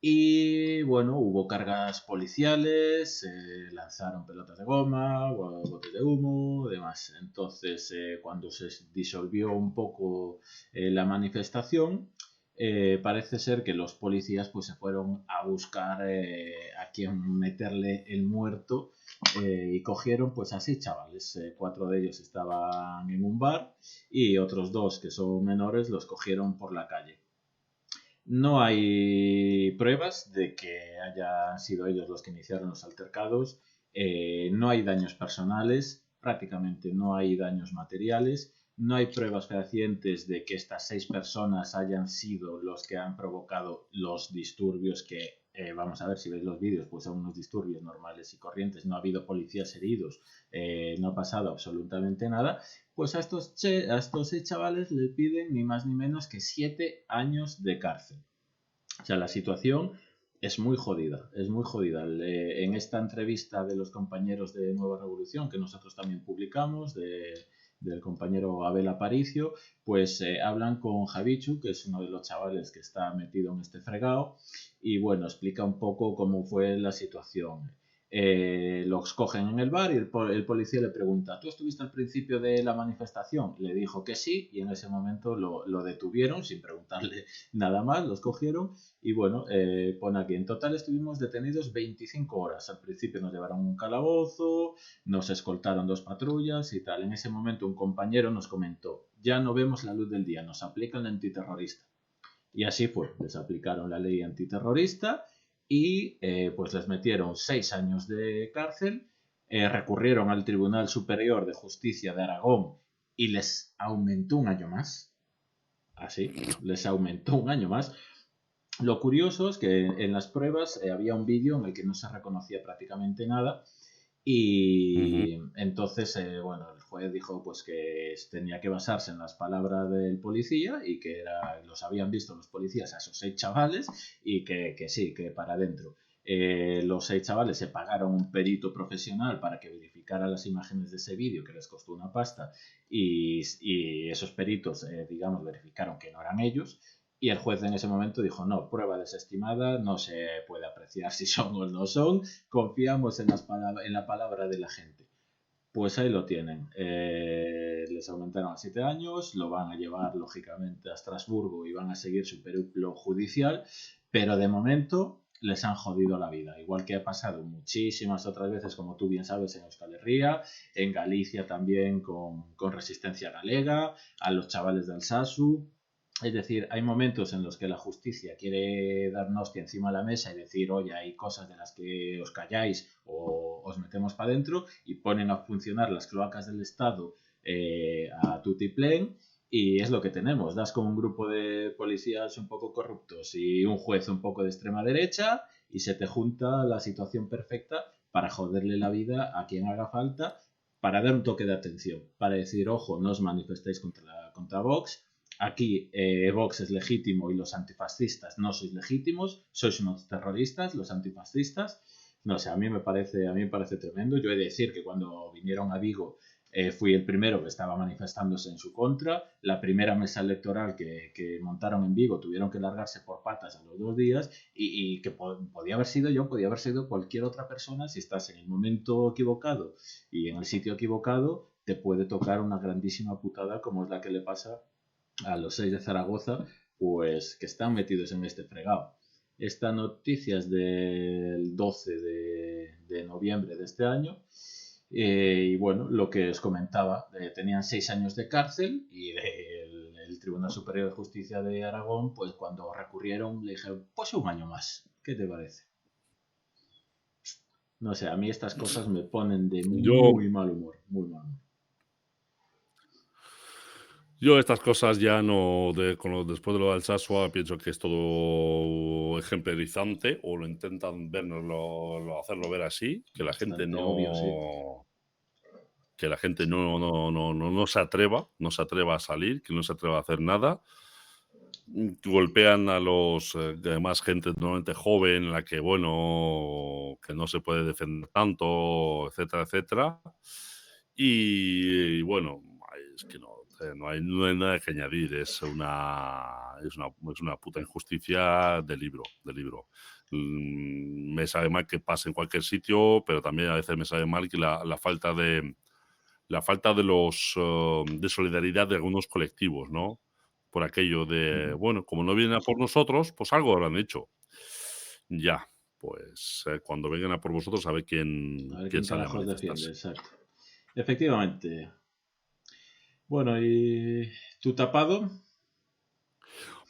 S1: Y bueno, hubo cargas policiales, lanzaron pelotas de goma, botes de humo, demás. Entonces, cuando se disolvió un poco la manifestación, parece ser que los policías pues se fueron a buscar a quien meterle el muerto y cogieron pues así chavales. 4 de ellos estaban en un bar y otros 2 que son menores los cogieron por la calle. No hay pruebas de que hayan sido ellos los que iniciaron los altercados. No hay daños personales, prácticamente no hay daños materiales. No hay pruebas fehacientes de que estas 6 personas hayan sido los que han provocado los disturbios que vamos a ver si veis los vídeos, pues son unos disturbios normales y corrientes, no ha habido policías heridos, no ha pasado absolutamente nada, pues a estos 6 chavales le piden ni más ni menos que 7 años de cárcel. O sea, la situación es muy jodida, es muy jodida. En esta entrevista de los compañeros de Nueva Revolución, que nosotros también publicamos, del compañero Abel Aparicio, pues hablan con Javichu, que es uno de los chavales que está metido en este fregado, y bueno, explica un poco cómo fue la situación. Los cogen en el bar y el policía le pregunta, ¿tú estuviste al principio de la manifestación? Le dijo que sí y en ese momento lo detuvieron sin preguntarle nada más, los cogieron y bueno, pone aquí, en total estuvimos detenidos 25 horas. Al principio nos llevaron a un calabozo, nos escoltaron 2 patrullas y tal. En ese momento un compañero nos comentó, ya no vemos la luz del día, nos aplican la antiterrorista. Y así fue, les aplicaron la ley antiterrorista y pues les metieron 6 años de cárcel, recurrieron al Tribunal Superior de Justicia de Aragón y les aumentó un año más. Así, les aumentó un año más. Lo curioso es que en las pruebas había un vídeo en el que no se reconocía prácticamente nada y entonces, bueno, el juez dijo pues que tenía que basarse en las palabras del policía y que los habían visto los policías a esos 6 chavales y que sí, que para adentro. Los 6 chavales se pagaron un perito profesional para que verificara las imágenes de ese vídeo, que les costó una pasta, y esos peritos, digamos, verificaron que no eran ellos. Y el juez en ese momento dijo, no, prueba desestimada, no se puede apreciar si son o no son, confiamos en la palabra de la gente. Pues ahí lo tienen. Les aumentaron a 7 años, lo van a llevar lógicamente a Estrasburgo y van a seguir su periplo judicial, pero de momento les han jodido la vida, igual que ha pasado muchísimas otras veces, como tú bien sabes, en Euskal Herria, en Galicia también con Resistencia Galega, a los chavales de Alsasu. Es decir, hay momentos en los que la justicia quiere darnos que encima de la mesa y decir, oye, hay cosas de las que os calláis o os metemos para adentro y ponen a funcionar las cloacas del Estado a tutiplén y es lo que tenemos. Das con un grupo de policías un poco corruptos y un juez un poco de extrema derecha y se te junta la situación perfecta para joderle la vida a quien haga falta, para dar un toque de atención, para decir, ojo, no os manifestéis contra Vox. Aquí Vox es legítimo y los antifascistas no sois legítimos, sois unos terroristas, los antifascistas. No sé, a mí me parece tremendo. Yo he de decir que cuando vinieron a Vigo fui el primero que estaba manifestándose en su contra. La primera mesa electoral que montaron en Vigo tuvieron que largarse por patas a los 2 días y que podía haber sido yo, podía haber sido cualquier otra persona. Si estás en el momento equivocado y en el sitio equivocado, te puede tocar una grandísima putada como es la que le pasa a los 6 de Zaragoza, pues que están metidos en este fregado. Esta noticia es del 12 de noviembre de este año. Y bueno, lo que os comentaba, tenían 6 años de cárcel y el Tribunal Superior de Justicia de Aragón, pues cuando recurrieron le dijeron, pues un año más. ¿Qué te parece? No sé, a mí estas cosas me ponen de
S2: Yo,
S1: muy mal humor, muy mal humor.
S2: yo estas cosas ya no, después de lo del Sasua, pienso que es todo ejemplarizante o lo intentan hacerlo ver así,
S1: Bastante obvio, sí.
S2: que la gente no se atreva, no se atreva a salir, que no se atreva a hacer nada. Golpean a los demás gente normalmente joven, la que, bueno, que no se puede defender tanto, etcétera, etcétera. Y bueno, es que no hay nada que añadir. Es una puta injusticia de libro, de libro. Me sabe mal que pase en cualquier sitio, pero también a veces me sabe mal que la falta de solidaridad de algunos colectivos, ¿no? Por aquello de, bueno, como no vienen a por nosotros, pues algo habrán hecho. Ya, pues cuando vengan a por vosotros, a ver
S1: A ver
S2: quién
S1: quién
S2: sale a
S1: carajos defiende,
S2: manifestarse.
S1: exacto. Efectivamente. Bueno, ¿y tu tapado?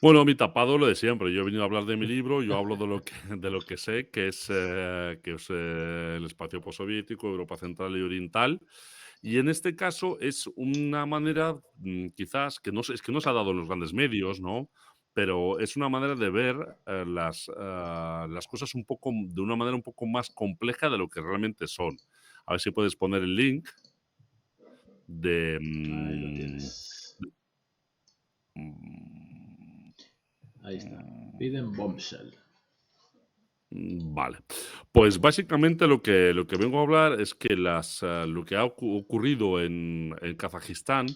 S2: Bueno, mi tapado lo de siempre. Yo he venido a hablar de mi libro, yo hablo de lo que, de lo que sé, que es el espacio postsoviético, Europa Central y Oriental. Y en este caso es una manera, quizás, que no se ha dado en los grandes medios, ¿no? pero es una manera de ver las cosas de una manera un poco más compleja de lo que realmente son. A ver si puedes poner el link de...
S1: Ahí lo tienes.
S2: mm,
S1: Ahí está. Piden Bombshell.
S2: Vale. Pues básicamente lo que vengo a hablar es que lo que ha ocurrido en Kazajistán,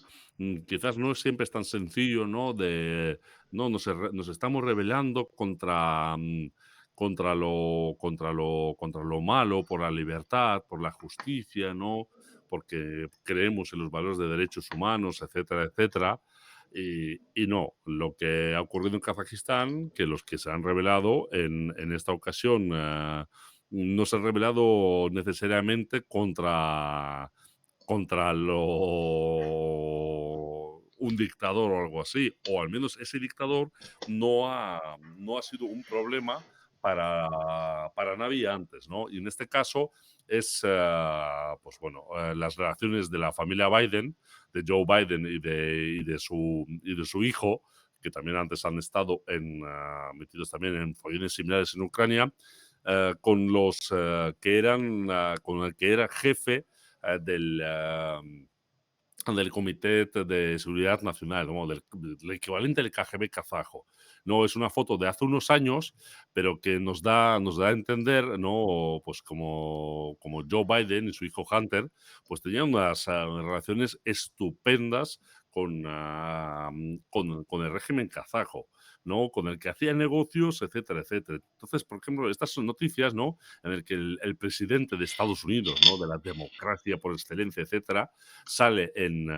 S2: quizás no siempre es tan sencillo, ¿no? No, nos estamos rebelando contra lo malo, por la libertad, por la justicia, ¿no? Porque creemos en los valores de derechos humanos, etcétera, etcétera. Y no, lo que ha ocurrido en Kazajistán, que los que se han rebelado en esta ocasión no se han rebelado necesariamente un dictador o algo así, o al menos ese dictador no ha sido un problema para nadie antes, ¿no? Y en este caso es, pues bueno, las relaciones de la familia Biden, de Joe Biden y de su hijo, que también antes han estado metidos también en follones similares en Ucrania, con el que era jefe del Comité de Seguridad Nacional, ¿no? Del equivalente del KGB kazajo. No es una foto de hace unos años, pero que nos da a entender, ¿no? Pues como Joe Biden y su hijo Hunter, pues tenían unas relaciones estupendas con el régimen kazajo, ¿no? Con el que hacía negocios, etcétera, etcétera. Entonces, por ejemplo, estas son noticias, ¿no? En el que el presidente de Estados Unidos, ¿no? De la democracia por excelencia, etcétera, sale en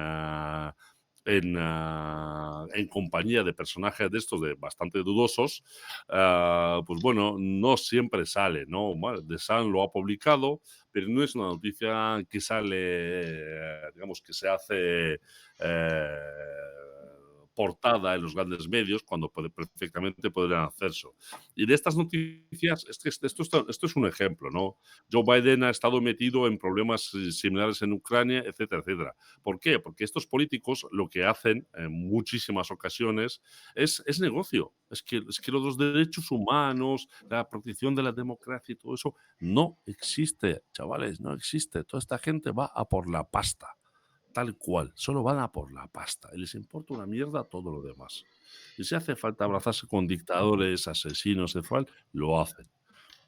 S2: compañía de personajes de estos de bastante dudosos, pues bueno, no siempre sale, ¿no? Bueno, The Sun lo ha publicado, pero no es una noticia que sale, digamos, que se hace portada en los grandes medios cuando perfectamente podrían hacerlo. Y de estas noticias, esto es un ejemplo, ¿no? Joe Biden ha estado metido en problemas similares en Ucrania, etcétera, etcétera. ¿Por qué? Porque estos políticos lo que hacen en muchísimas ocasiones es negocio. Es que los derechos humanos, la protección de la democracia y todo eso no existe, chavales, no existe. Toda esta gente va a por la pasta, tal cual. Solo van a por la pasta y les importa una mierda todo lo demás. Y si hace falta abrazarse con dictadores, asesinos, lo hacen.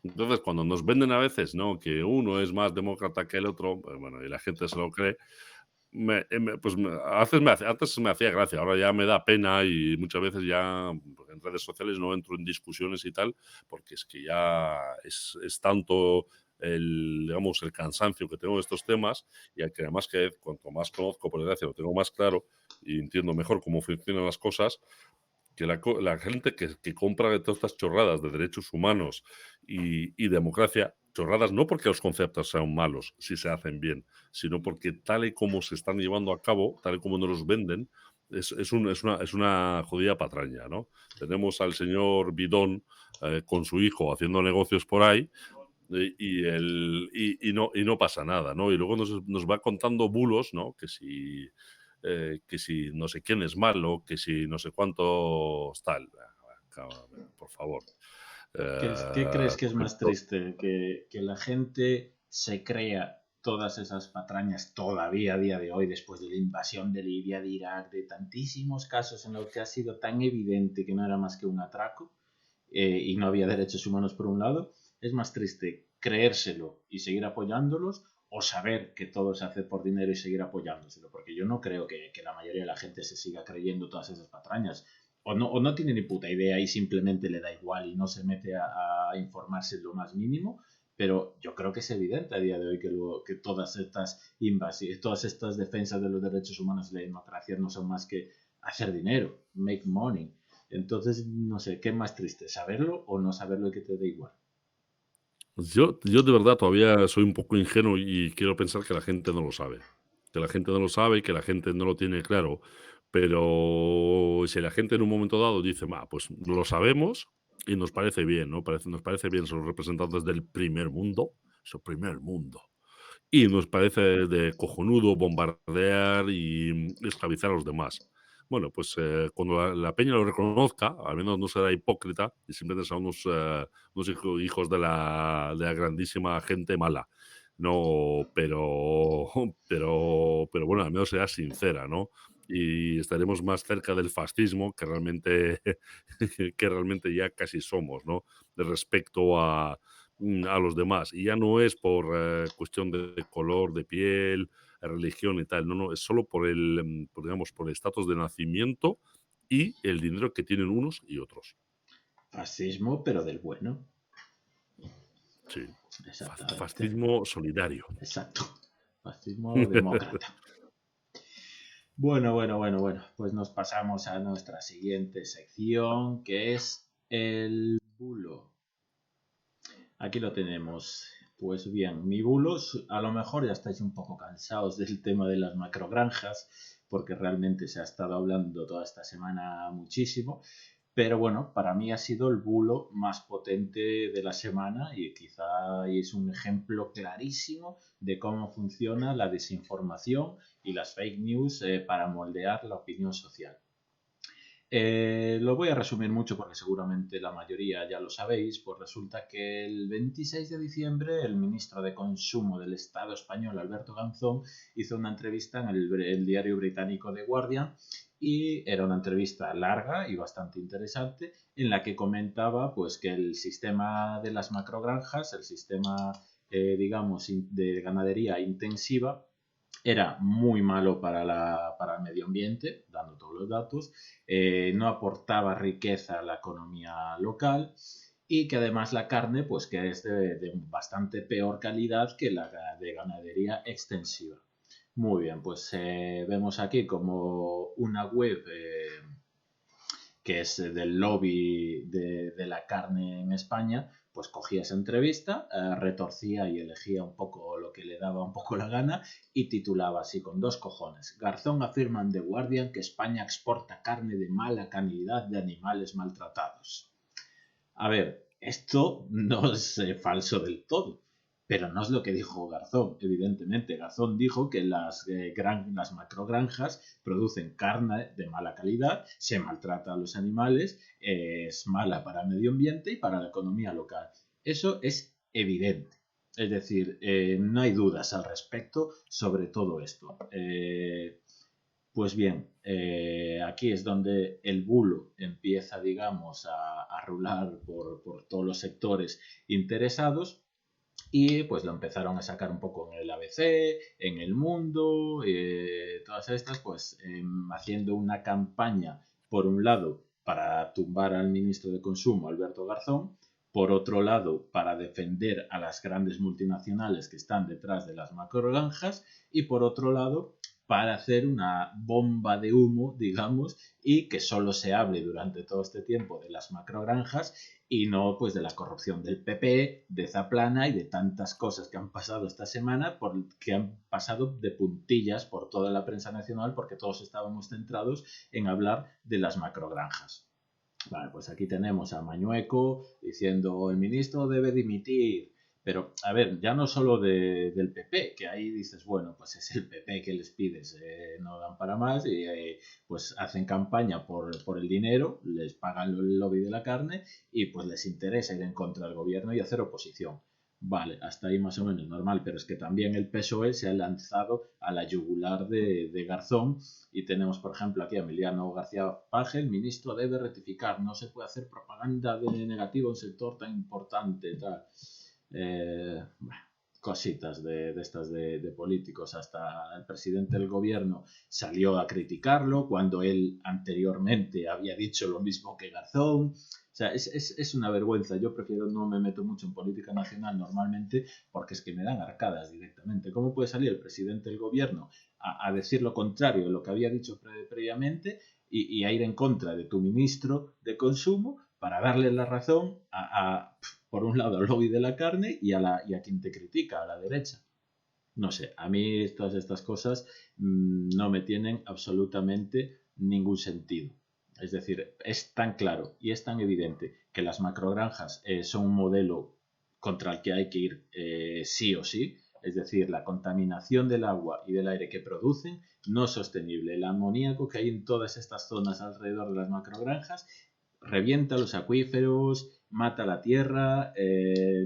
S2: Entonces, cuando nos venden a veces, ¿no? Que uno es más demócrata que el otro, pues bueno, y la gente se lo cree, antes me hacía gracia, ahora ya me da pena y muchas veces ya en redes sociales no entro en discusiones y tal, porque es que ya es tanto digamos, el cansancio que tengo de estos temas y que además que cuanto más conozco, por desgracia, lo tengo más claro y entiendo mejor cómo funcionan las cosas, que la gente que compra de todas estas chorradas de derechos humanos y democracia, chorradas no porque los conceptos sean malos si se hacen bien, sino porque tal y como se están llevando a cabo, tal y como nos los venden, es una jodida patraña, ¿no? Tenemos al señor Bidón con su hijo haciendo negocios por ahí y no pasa nada, ¿no? Y luego nos va contando bulos, ¿no? Que si no sé quién es malo, que si no sé cuántos tal. Por favor.
S1: ¿Qué crees que es más
S2: Esto-
S1: triste? ¿Que la gente se crea todas esas patrañas todavía a día de hoy, después de la invasión de Libia, de Irak, de tantísimos casos en los que ha sido tan evidente que no era más que un atraco y no había derechos humanos por un lado? ¿Es más triste creérselo y seguir apoyándolos o saber que todo se hace por dinero y seguir apoyándoselo? Porque yo no creo que la mayoría de la gente se siga creyendo todas esas patrañas o no tiene ni puta idea y simplemente le da igual y no se mete a informarse en lo más mínimo, pero yo creo que es evidente a día de hoy que todas estas invasiones, todas estas defensas de los derechos humanos y la democracia no son más que hacer dinero, make money. Entonces, no sé, ¿qué es más triste? ¿Saberlo o no saberlo y que te dé igual?
S2: yo de verdad todavía soy un poco ingenuo y quiero pensar que la gente no lo sabe. Que la gente no lo sabe y que la gente no lo tiene claro. Pero si la gente en un momento dado dice, va, pues lo sabemos y nos parece bien, ¿no? Nos parece bien, son los representantes del primer mundo, su primer mundo. Y nos parece de cojonudo bombardear y esclavizar a los demás. Bueno, pues cuando la peña lo reconozca, al menos no será hipócrita y simplemente serán unos hijos de la grandísima gente mala. No, pero bueno, al menos será sincera, ¿no? Y estaremos más cerca del fascismo que realmente ya casi somos, ¿no? De respecto a los demás. Y ya no es por cuestión de color de piel, religión y tal. No, no, es solo digamos, por el estatus de nacimiento y el dinero que tienen unos y otros.
S1: Fascismo, pero del bueno.
S2: Sí.
S1: Exactamente.
S2: Fascismo solidario.
S1: Exacto. Fascismo demócrata. Bueno. Pues nos pasamos a nuestra siguiente sección, que es el bulo. Aquí lo tenemos. Pues bien, mi bulo, a lo mejor ya estáis un poco cansados del tema de las macrogranjas, porque realmente se ha estado hablando toda esta semana muchísimo, pero bueno, para mí ha sido el bulo más potente de la semana y quizá es un ejemplo clarísimo de cómo funciona la desinformación y las fake news para moldear la opinión social. Lo voy a resumir mucho porque seguramente la mayoría ya lo sabéis, pues resulta que el 26 de diciembre el ministro de Consumo del Estado español, Alberto Garzón, hizo una entrevista en el diario británico The Guardian y era una entrevista larga y bastante interesante en la que comentaba pues que el sistema de las macrogranjas, el sistema digamos de ganadería intensiva, era muy malo para el medio ambiente, dando todos los datos, no aportaba riqueza a la economía local y que además la carne, pues que es de bastante peor calidad que la de ganadería extensiva. Muy bien, pues vemos aquí como una web que es del lobby de la carne en España, pues cogía esa entrevista, retorcía y elegía un poco lo que le daba un poco la gana y titulaba así con dos cojones. Garzón afirma en The Guardian que España exporta carne de mala calidad de animales maltratados. A ver, esto no es falso del todo, pero no es lo que dijo Garzón, evidentemente. Garzón dijo que las macrogranjas producen carne de mala calidad, se maltrata a los animales, es mala para el medio ambiente y para la economía local. Eso es evidente. Es decir, no hay dudas al respecto sobre todo esto. Pues bien, aquí es donde el bulo empieza, digamos, a rular por todos los sectores interesados y pues lo empezaron a sacar un poco en el ABC, en El Mundo, todas estas, pues haciendo una campaña, por un lado, para tumbar al ministro de Consumo, Alberto Garzón, por otro lado, para defender a las grandes multinacionales que están detrás de las macrogranjas y por otro lado, para hacer una bomba de humo, digamos, y que solo se hable durante todo este tiempo de las macrogranjas y no pues de la corrupción del PP, de Zaplana y de tantas cosas que han pasado esta semana, que han pasado de puntillas por toda la prensa nacional porque todos estábamos centrados en hablar de las macrogranjas. Vale, pues aquí tenemos a Mañueco diciendo el ministro debe dimitir. Pero, a ver, ya no solo del PP, que ahí dices, bueno, pues es el PP que les pides, no dan para más y pues hacen campaña por el dinero, les pagan el lobby de la carne y pues les interesa ir en contra del gobierno y hacer oposición. Vale, hasta ahí más o menos normal, pero es que también el PSOE se ha lanzado a la yugular de Garzón y tenemos, por ejemplo, aquí a Emiliano García Paje, el ministro debe rectificar, no se puede hacer propaganda de negativo en un sector tan importante, tal. Bueno, cositas de estas de políticos. Hasta el presidente del gobierno salió a criticarlo cuando él anteriormente había dicho lo mismo que Garzón. O sea, es una vergüenza. Yo prefiero no me meto mucho en política nacional normalmente porque es que me dan arcadas directamente. ¿Cómo puede salir el presidente del gobierno a decir lo contrario de lo que había dicho previamente y a ir en contra de tu ministro de consumo para darle la razón por un lado al lobby de la carne y a quien te critica, a la derecha? No sé, a mí todas estas cosas no me tienen absolutamente ningún sentido. Es decir, es tan claro y es tan evidente que las macrogranjas son un modelo contra el que hay que ir sí o sí. es decir, la contaminación del agua y del aire que producen, no es sostenible. El amoníaco que hay en todas estas zonas alrededor de las macrogranjas revienta los acuíferos, mata la tierra,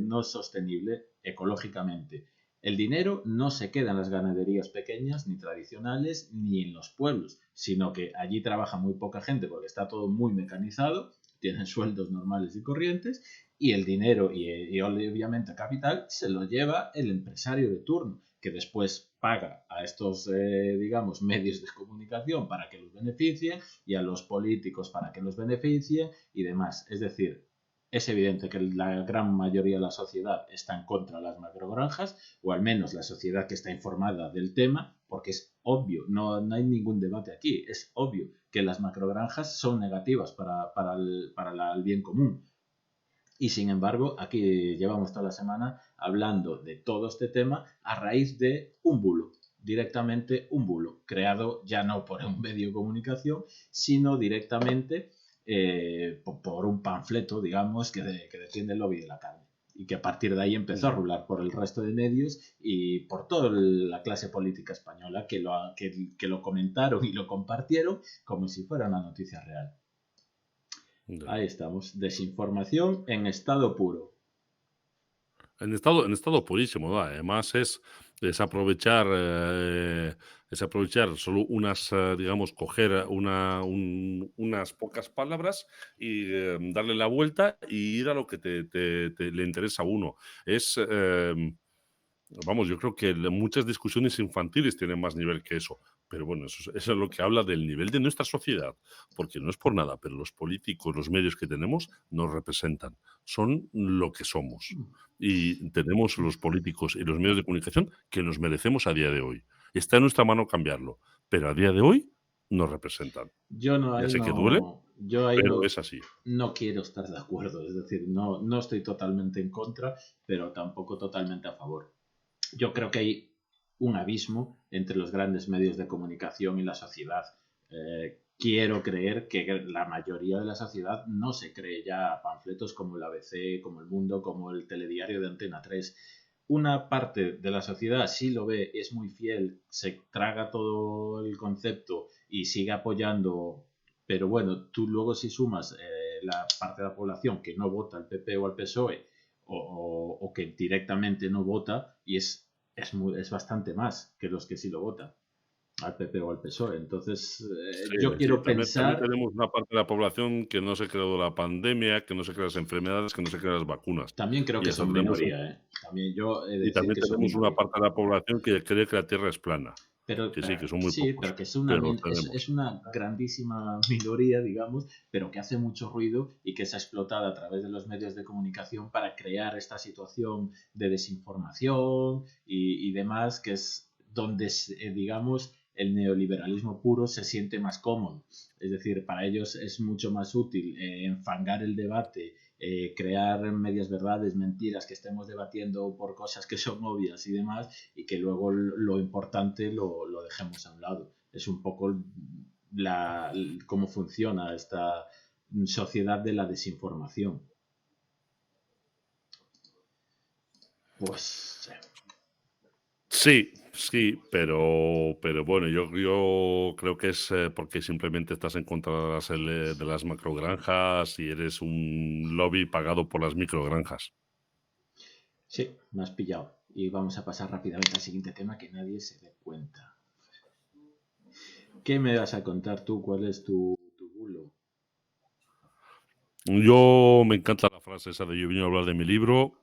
S1: no es sostenible ecológicamente. El dinero no se queda en las ganaderías pequeñas ni tradicionales ni en los pueblos, sino que allí trabaja muy poca gente porque está todo muy mecanizado, tienen sueldos normales y corrientes, y el dinero y obviamente capital se lo lleva el empresario de turno, que después paga a estos, digamos, medios de comunicación para que los beneficien y a los políticos para que los beneficien y demás. Es decir, es evidente que la gran mayoría de la sociedad está en contra de las macrogranjas, o al menos la sociedad que está informada del tema, porque es obvio, no hay ningún debate aquí, es obvio que las macrogranjas son negativas para el bien común. Y sin embargo, aquí llevamos toda la semana hablando de todo este tema a raíz de un bulo, directamente un bulo, creado ya no por un medio de comunicación, sino directamente por un panfleto, digamos, que defiende el lobby de la carne. Y que a partir de ahí empezó a rular por el resto de medios y por toda la clase política española que lo comentaron y lo compartieron como si fuera una noticia real. Ahí estamos, desinformación en estado puro.
S2: En estado purísimo, ¿no? Además es aprovechar solo unas, digamos, coger unas pocas palabras y darle la vuelta y ir a lo que le interesa a uno. Vamos, yo creo que muchas discusiones infantiles tienen más nivel que eso. Pero bueno, eso es lo que habla del nivel de nuestra sociedad. Porque no es por nada, pero los políticos, los medios que tenemos, nos representan. Son lo que somos. Y tenemos los políticos y los medios de comunicación que nos merecemos a día de hoy. Está en nuestra mano cambiarlo. Pero a día de hoy nos representan. Ya sé que duele, pero es así.
S1: No quiero estar de acuerdo. Es decir, no estoy totalmente en contra, pero tampoco totalmente a favor. Yo creo que hay un abismo entre los grandes medios de comunicación y la sociedad. Quiero creer que la mayoría de la sociedad no se cree ya panfletos como el ABC, como El Mundo, como el Telediario de Antena 3. Una parte de la sociedad sí lo ve, es muy fiel, se traga todo el concepto y sigue apoyando, pero bueno, tú luego si sumas la parte de la población que no vota al PP o al PSOE o que directamente no vota y es bastante más que los que sí lo votan al PP o al PSOE. Entonces, yo quiero pensar...
S2: También tenemos una parte de la población que no se creó de la pandemia, que no se crean las enfermedades, que no se crean las vacunas.
S1: También creo que son minoría, También yo he de decir
S2: también
S1: que
S2: tenemos una parte de la población que cree que la Tierra es plana.
S1: Pero,
S2: que sí, que son muy
S1: sí,
S2: pocos.
S1: pero que es una grandísima minoría, digamos, pero que hace mucho ruido y que se ha explotado a través de los medios de comunicación para crear esta situación de desinformación y demás, que es donde, digamos, el neoliberalismo puro se siente más cómodo. Es decir, para ellos es mucho más útil enfangar el debate, crear medias verdades, mentiras, que estemos debatiendo por cosas que son obvias y demás, y que luego lo importante lo dejemos a un lado. Es un poco cómo funciona esta sociedad de la desinformación. Pues...
S2: Sí, pero bueno, yo creo que es porque simplemente estás en contra de las macrogranjas y eres un lobby pagado por las microgranjas.
S1: Sí, me has pillado. Y vamos a pasar rápidamente al siguiente tema que nadie se dé cuenta. ¿Qué me vas a contar tú? ¿Cuál es tu bulo?
S2: Yo me encanta la frase esa de yo vine a hablar de mi libro.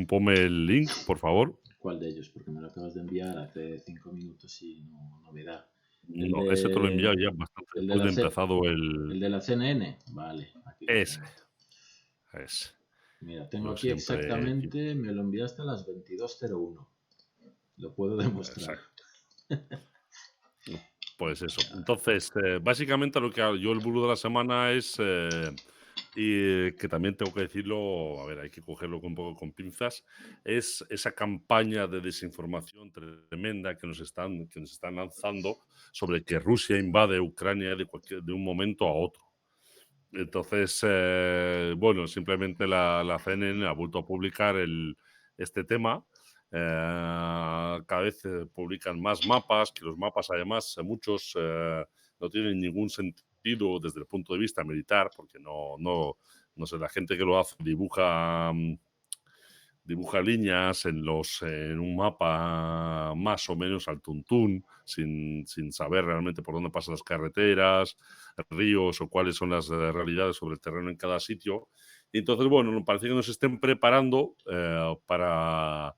S2: Ponme el link, por favor.
S1: ¿Cuál de ellos? Porque me lo acabas de enviar hace 5 minutos y no me da.
S2: No, ese te lo he enviado ya bastante después de empezado el...
S1: ¿El de la CNN? Vale, aquí lo
S2: Ese.
S1: tengo. Mira, tengo aquí
S2: siempre...
S1: exactamente, me lo enviaste a las 22:01. Lo puedo demostrar.
S2: Pues eso. Entonces, básicamente lo que hago yo el bulo de la semana es, y que también tengo que decirlo, a ver, hay que cogerlo un poco con pinzas, es esa campaña de desinformación tremenda que nos están lanzando sobre que Rusia invade Ucrania de un momento a otro. Entonces, bueno, simplemente la CNN ha vuelto a publicar este tema cada vez publican más mapas, que los mapas además muchos no tienen ningún sentido desde el punto de vista militar, porque no sé, la gente que lo hace dibuja líneas en un mapa más o menos al tuntún, sin saber realmente por dónde pasan las carreteras, ríos o cuáles son las realidades sobre el terreno en cada sitio. Y entonces, bueno, parece que nos estén preparando para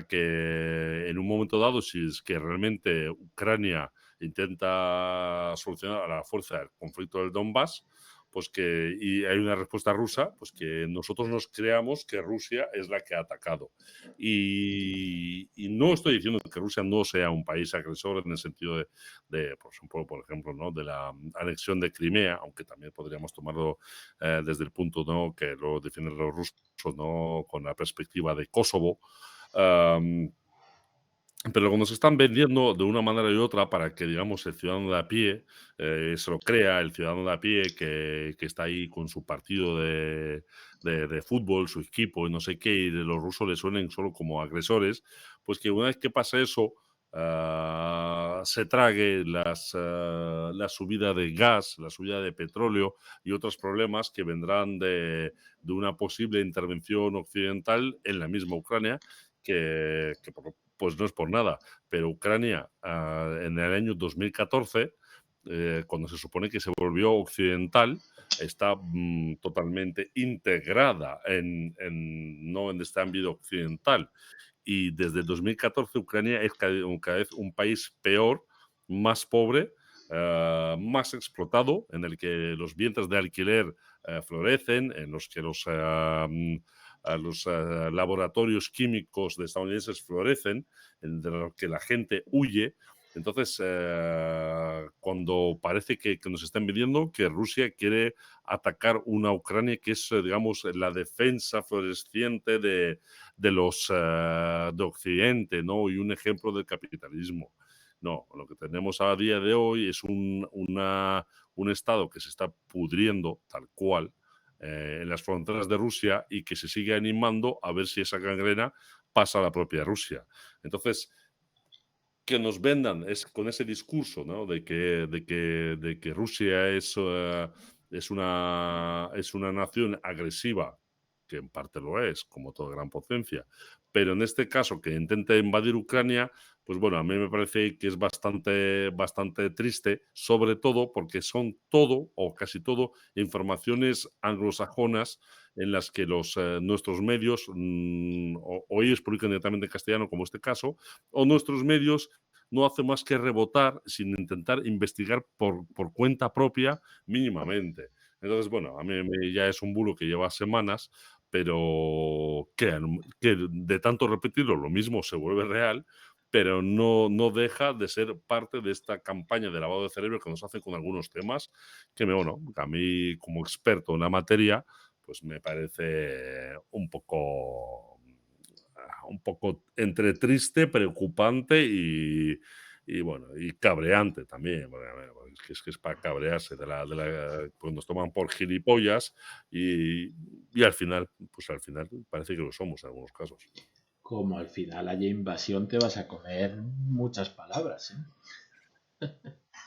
S2: que en un momento dado, si es que realmente Ucrania intenta solucionar a la fuerza el conflicto del Donbass, pues que y hay una respuesta rusa, pues que nosotros nos creamos que Rusia es la que ha atacado. Y no estoy diciendo que Rusia no sea un país agresor en el sentido por ejemplo, ¿no? De la anexión de Crimea, aunque también podríamos tomarlo desde el punto, ¿no? Que lo defienden los rusos, ¿no? Con la perspectiva de Kosovo. Um, pero cuando se están vendiendo de una manera y otra para que, digamos, el ciudadano de a pie se lo crea, el ciudadano de a pie que está ahí con su partido de fútbol, su equipo y no sé qué, y de los rusos le suenen solo como agresores, pues que una vez que pasa eso, se trague la subida de gas, la subida de petróleo y otros problemas que vendrán de una posible intervención occidental en la misma Ucrania, pues no es por nada, pero Ucrania en el año 2014, cuando se supone que se volvió occidental, está totalmente integrada no en este ámbito occidental. Y desde 2014 Ucrania es cada vez un país peor, más pobre, más explotado, en el que los vientres de alquiler florecen, en los que los laboratorios químicos de estadounidenses florecen, de los que la gente huye. Entonces, cuando parece que nos están pidiendo que Rusia quiere atacar una Ucrania que es, digamos, la defensa floreciente de Occidente, ¿no? Y un ejemplo del capitalismo. No, lo que tenemos a día de hoy es un Estado que se está pudriendo tal cual en las fronteras de Rusia y que se sigue animando a ver si esa gangrena pasa a la propia Rusia. Entonces, que nos vendan con ese discurso, ¿no? De que Rusia es una nación agresiva, que en parte lo es, como toda gran potencia, pero en este caso que intenta invadir Ucrania, pues bueno, a mí me parece que es bastante triste, sobre todo porque son todo o casi todo informaciones anglosajonas en las que nuestros medios o ellos publican directamente en castellano, como este caso, o nuestros medios no hace más que rebotar sin intentar investigar por cuenta propia mínimamente. Entonces, bueno, a mí ya es un bulo que lleva semanas, pero que de tanto repetirlo lo mismo se vuelve real, pero no deja de ser parte de esta campaña de lavado de cerebro que nos hacen con algunos temas bueno, a mí como experto en la materia, pues me parece un poco entre triste, preocupante y bueno, y cabreante también. Porque, a ver, es que es para cabrearse pues nos toman por gilipollas y al final parece que lo somos en algunos casos.
S1: Como al final haya invasión, te vas a comer muchas palabras, ¿eh?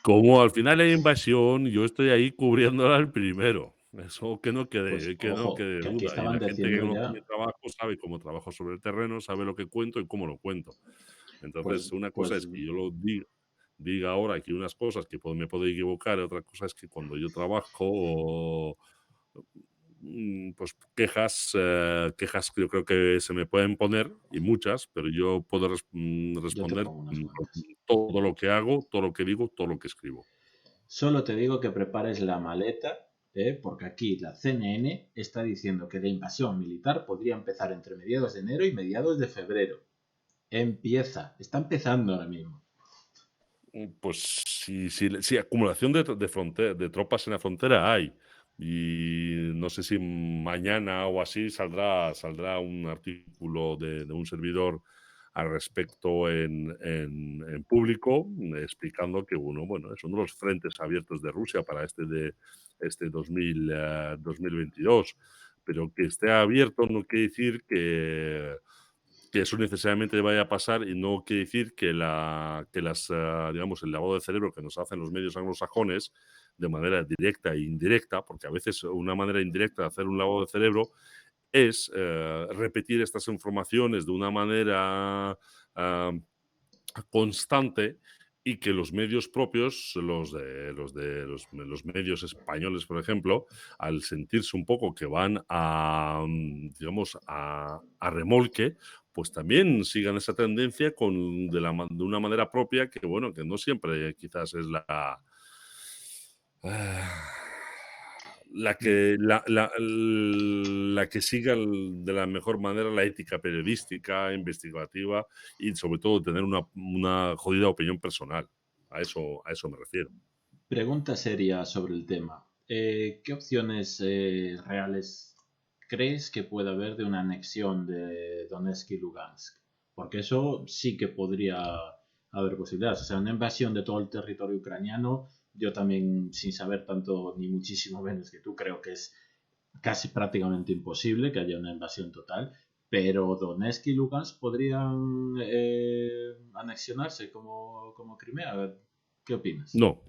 S2: Como al final hay invasión, yo estoy ahí cubriéndola al primero. Eso
S1: Pues
S2: que no
S1: ojo,
S2: quede
S1: que aquí
S2: duda. Y
S1: estaban
S2: la gente que
S1: diciendo
S2: conoce mi
S1: ya,
S2: trabajo sabe cómo trabajo sobre el terreno, sabe lo que cuento y cómo lo cuento. Entonces, una cosa
S1: pues
S2: es que yo lo diga ahora aquí unas cosas que me puedo equivocar, y otra cosa es que cuando yo trabajo, pues quejas que yo creo que se me pueden poner, y muchas, pero yo puedo
S1: yo te
S2: responder
S1: pongo unas cuantas.
S2: todo lo que hago, todo lo que digo, todo lo que escribo.
S1: Solo te digo que prepares la maleta, porque aquí la CNN está diciendo que la invasión militar podría empezar entre mediados de enero y mediados de febrero. Está empezando ahora mismo.
S2: Pues sí, acumulación de tropas en la frontera hay. Y no sé si mañana o así saldrá un artículo de un servidor al respecto en público, explicando que bueno, es uno de los frentes abiertos de Rusia para este 2022. Pero que esté abierto no quiere decir que eso necesariamente vaya a pasar y no quiere decir que digamos, el lavado de cerebro que nos hacen los medios anglosajones de manera directa e indirecta, porque a veces una manera indirecta de hacer un lavado de cerebro es repetir estas informaciones de una manera ah, constante y que los medios propios, los medios españoles, por ejemplo, al sentirse un poco que van digamos, a remolque, pues también sigan esa tendencia de una manera propia que, bueno, que no siempre quizás es ah, la que siga de la mejor manera la ética periodística, investigativa y sobre todo tener una jodida opinión personal. A eso me refiero.
S1: Pregunta seria sobre el tema. ¿Qué opciones reales crees que puede haber de una anexión de Donetsk y Lugansk? Porque eso sí que podría haber posibilidades. O sea, una invasión de todo el territorio ucraniano, yo también, sin saber tanto ni muchísimo menos que tú, creo que es casi prácticamente imposible que haya una invasión total. Pero Donetsk y Lugansk podrían anexionarse como Crimea. A ver, ¿qué opinas?
S2: No,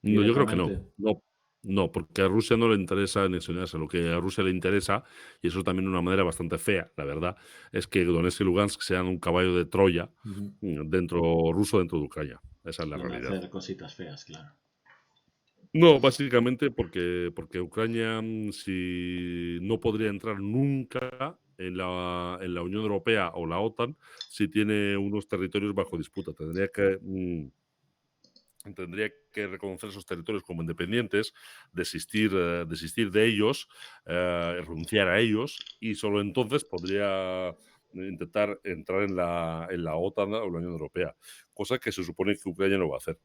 S2: no, yo creo que no.
S1: Directamente.
S2: No, no, porque a Rusia no le interesa anexionarse. Lo que a Rusia le interesa, y eso también de una manera bastante fea, la verdad, es que Donetsk y Lugansk sean un caballo de Troya
S1: Ujú.
S2: dentro de Ucrania. Esa es la
S1: Donde
S2: realidad.
S1: hacer cositas feas, claro.
S2: No, básicamente porque Ucrania, si no podría entrar nunca en la Unión Europea o la OTAN si tiene unos territorios bajo disputa. Tendría que reconocer esos territorios como independientes, desistir de ellos, renunciar a ellos, y solo entonces podría intentar entrar en la OTAN o la Unión Europea, cosa que se supone que Ucrania no va a hacer.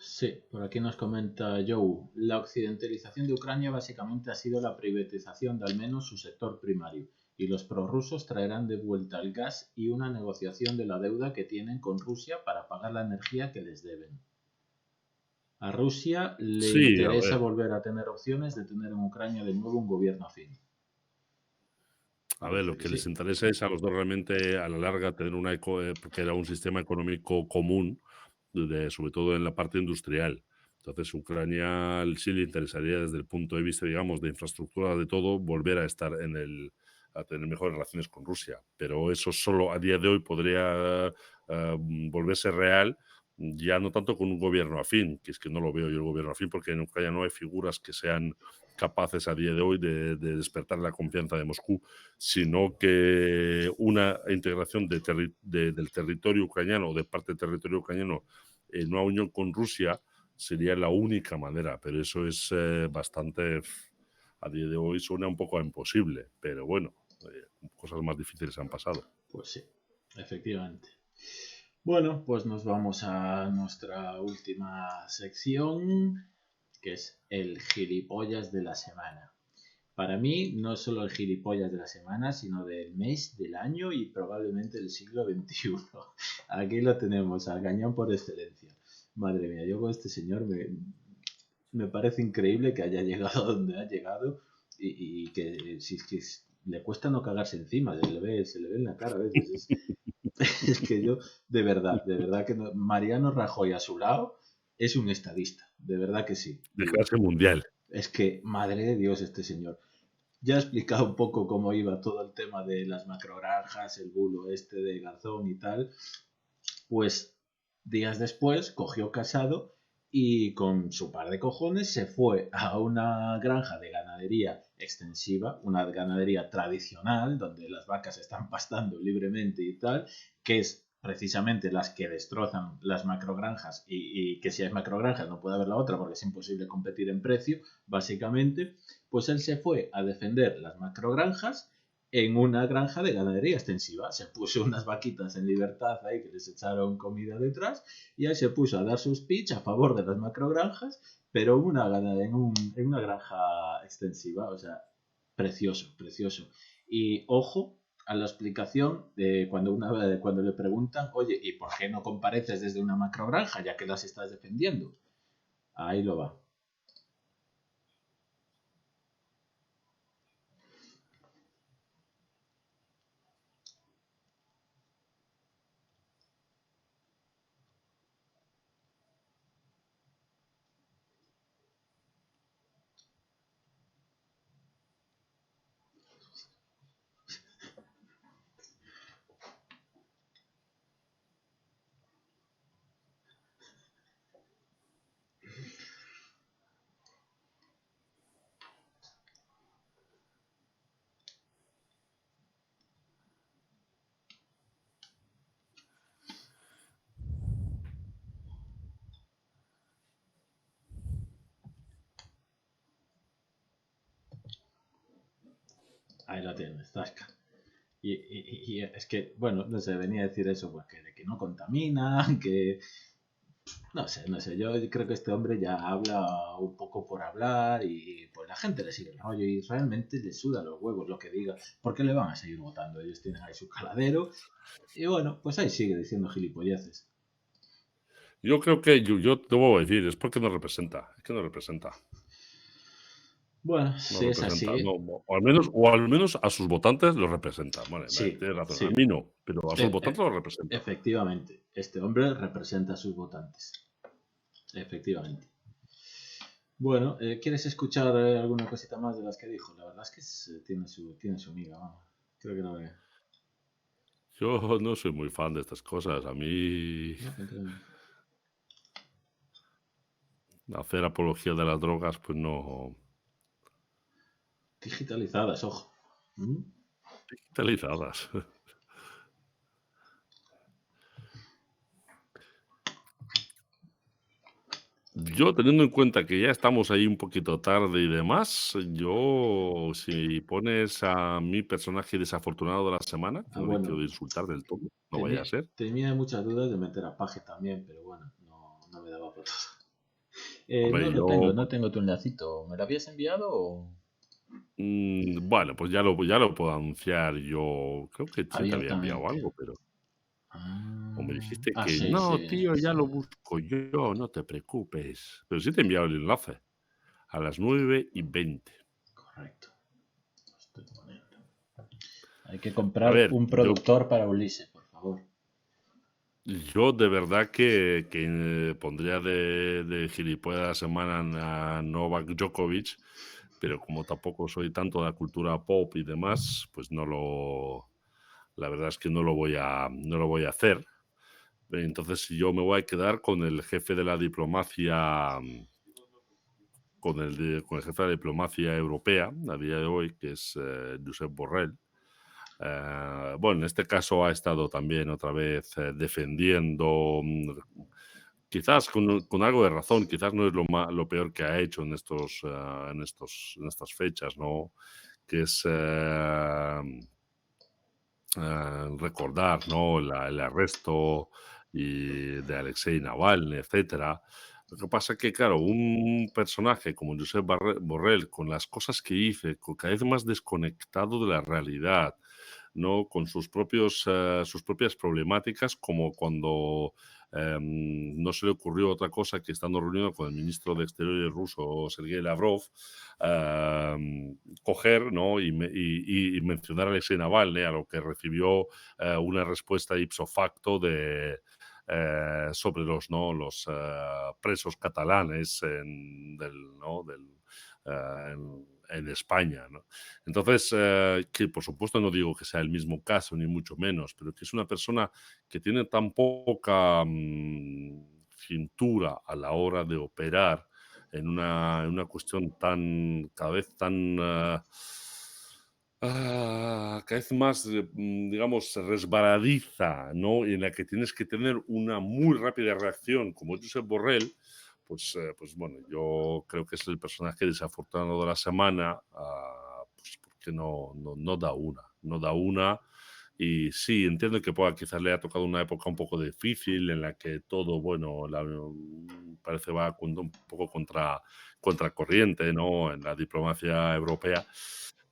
S1: Sí, por aquí nos comenta Joe. La occidentalización de Ucrania básicamente ha sido la privatización de al menos su sector primario, y los prorrusos traerán de vuelta el gas y una negociación de la deuda que tienen con Rusia para pagar la energía que les deben. A Rusia le
S2: Sí, a
S1: interesa
S2: ver.
S1: volver a tener opciones de tener en Ucrania de nuevo un gobierno afín.
S2: A ver,
S1: Parece
S2: lo
S1: que
S2: que
S1: sí.
S2: les interesa es a los dos realmente a la larga tener porque era un sistema económico común, sobre todo en la parte industrial. Entonces, Ucrania sí le interesaría desde el punto de vista, digamos, de infraestructura de todo, volver a tener mejores relaciones con Rusia. Pero eso solo a día de hoy podría volverse real, ya no tanto con un gobierno afín, que es que no lo veo yo el gobierno afín, porque en Ucrania no hay figuras que sean capaces a día de hoy de despertar la confianza de Moscú, sino que una integración del territorio ucraniano o de parte del territorio ucraniano en una unión con Rusia sería la única manera, pero eso es bastante, a día de hoy suena un poco a imposible, pero bueno, cosas más difíciles han pasado.
S1: Pues sí, efectivamente. Bueno, pues nos vamos a nuestra última sección, que es el gilipollas de la semana. Para mí, no solo el gilipollas de la semana, sino del mes, del año y probablemente del siglo XXI. Aquí lo tenemos, al gañán por excelencia. Madre mía, yo con este señor me parece increíble que haya llegado donde ha llegado y que si es que le cuesta no cagarse encima, se le ve en la cara a veces. Es que yo, de verdad que no. Mariano Rajoy a su lado es un estadista, de verdad que sí.
S2: De
S1: Digo,
S2: clase mundial.
S1: es que, madre de Dios, este señor. Ya he explicado un poco cómo iba todo el tema de las macrogranjas, el bulo este de Garzón y tal. Pues días después cogió Casado y con su par de cojones se fue a una granja de ganadería extensiva, una ganadería tradicional, donde las vacas están pastando libremente y tal, que es precisamente las que destrozan las macrogranjas y que si hay macrogranjas no puede haber la otra porque es imposible competir en precio, básicamente, pues él se fue a defender las macrogranjas en una granja de ganadería extensiva. Se puso unas vaquitas en libertad ahí que les echaron comida detrás y ahí se puso a dar sus pitch a favor de las macrogranjas, pero en una granja extensiva. O sea, precioso, precioso. Y ojo a la explicación de cuando le preguntan, oye, ¿y por qué no compareces desde una macrogranja ya que las estás defendiendo? Ahí lo va. Ahí la tienes, zasca. Y es que, bueno, no sé, venía a decir eso, pues de que no contamina, que no sé, yo creo que este hombre ya habla un poco por hablar y pues la gente le sigue el rollo y realmente le suda los huevos lo que diga, porque le van a seguir votando, ellos tienen ahí su caladero y bueno, pues ahí sigue diciendo gilipolleces.
S2: Yo creo que yo te voy a decir, es porque no representa, es que no representa.
S1: Bueno,
S2: No
S1: si es
S2: representa, no,
S1: así,
S2: o al menos a sus votantes los representa. Vale,
S1: sí,
S2: tienes razón. A
S1: sí,
S2: mí no, pero a sus
S1: e-
S2: votantes
S1: e-
S2: los representa.
S1: efectivamente, este hombre representa a sus votantes, efectivamente. Bueno, ¿quieres escuchar alguna cosita más de las que dijo? La verdad es que tiene su miga, vamos. Creo que no ve.
S2: Yo no soy muy fan de estas cosas. A mí
S1: No,
S2: hacer apología de las drogas, pues no.
S1: digitalizadas, ojo. ¿Mm?
S2: Digitalizadas. Yo, teniendo en cuenta que ya estamos ahí un poquito tarde y demás, yo, si pones a mi personaje desafortunado de la semana, que
S1: Ah,
S2: no le quiero
S1: bueno,
S2: insultar del todo, no vaya a
S1: tenía,
S2: ser.
S1: tenía muchas dudas de meter a Paje también, pero bueno, no me daba por todo. No
S2: Hombre,
S1: lo tengo,
S2: yo,
S1: no tengo tu enlacito. ¿Me lo habías enviado o
S2: bueno, pues ya lo puedo anunciar. Yo creo que sí te había enviado
S1: abiertamente?
S2: algo, pero o me dijiste que
S1: Sí,
S2: no,
S1: sí,
S2: tío,
S1: sí.
S2: ya lo busco yo, no te preocupes. Pero sí te he enviado el enlace a las 9:20.
S1: Correcto. Lo estoy poniendo. Hay que
S2: A
S1: comprar
S2: ver,
S1: un productor para Ulises, por favor.
S2: yo de verdad que pondría de gilipollas de la semana a Novak Djokovic, pero como tampoco soy tanto de la cultura pop y demás, pues la verdad es que no lo voy a hacer. Entonces yo me voy a quedar con el jefe de la diplomacia, con el jefe de la diplomacia europea a día de hoy, que es Josep Borrell. Bueno, en este caso ha estado también otra vez defendiendo, quizás con algo de razón, quizás no es lo peor que ha hecho en estas fechas, ¿no? Que es recordar, ¿no? El arresto de Alexei Navalny, etcétera. Lo que pasa es que, claro, un personaje como Josep Borrell, con las cosas que dice, cada vez más desconectado de la realidad, ¿no? Con sus propias problemáticas, como cuando no se le ocurrió otra cosa que estando reunido con el ministro de Exteriores ruso, Sergei Lavrov, coger, ¿no? y mencionar a Alexei Navalny, a lo que recibió una respuesta ipso facto sobre los presos catalanes en España, ¿no? Entonces, que por supuesto no digo que sea el mismo caso, ni mucho menos, pero que es una persona que tiene tan poca cintura a la hora de operar en una cuestión cada vez tan, cada vez más, digamos, resbaladiza, ¿no? Y en la que tienes que tener una muy rápida reacción, como Josep Borrell, pues bueno, yo creo que es el personaje desafortunado de la semana, pues porque no da una, no da una. Y sí, entiendo que quizás le ha tocado una época un poco difícil en la que todo, bueno, parece va un poco contra corriente, ¿no? En la diplomacia europea,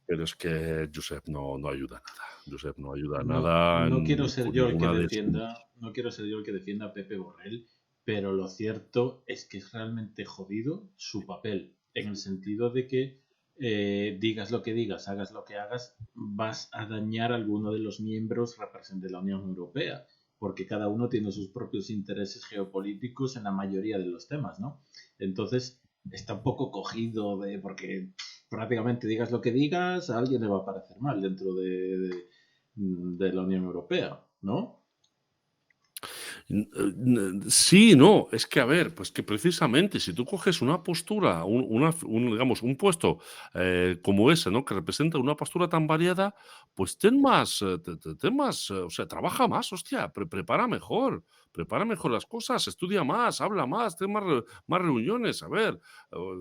S2: pero es que Josep no ayuda a nada. Josep no ayuda a
S1: No,
S2: nada
S1: no quiero ser
S2: con
S1: yo el que
S2: ninguna de sus.
S1: defienda, no quiero ser yo el que defienda a Pepe Borrell, pero lo cierto es que es realmente jodido su papel, en el sentido de que digas lo que digas, hagas lo que hagas, vas a dañar a alguno de los miembros de la Unión Europea, porque cada uno tiene sus propios intereses geopolíticos en la mayoría de los temas, ¿no? Entonces, está un poco cogido porque prácticamente digas lo que digas, a alguien le va a parecer mal dentro de la Unión Europea, ¿no?
S2: Sí, no, es que a ver, pues que precisamente si tú coges una postura, digamos, un puesto como ese, ¿no? Que representa una postura tan variada, pues ten más, ten más, o sea, trabaja más, hostia, prepara mejor las cosas, estudia más, habla más, ten más reuniones, a ver,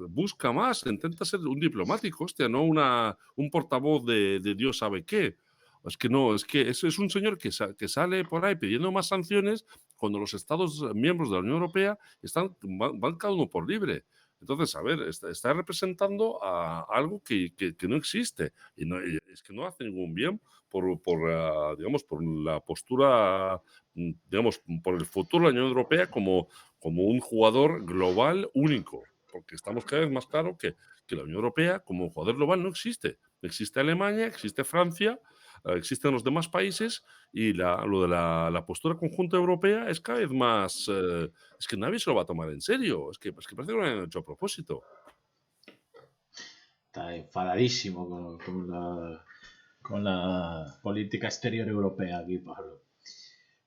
S2: busca más, intenta ser un diplomático, hostia, no un portavoz de Dios sabe qué. Es que no, es que es un señor que sale por ahí pidiendo más sanciones cuando los Estados miembros de la Unión Europea van cada uno por libre. Entonces, a ver, está representando a algo que no existe. Y es que no hace ningún bien digamos, por la postura, digamos, por el futuro de la Unión Europea como un jugador global único. Porque estamos cada vez más claro que la Unión Europea como jugador global no existe. Existe Alemania, existe Francia, existen los demás países y lo de la postura conjunta europea es cada vez más. Es que nadie se lo va a tomar en serio. Es que parece que lo han hecho a propósito.
S1: Está enfadadísimo con la política exterior europea aquí, Pablo.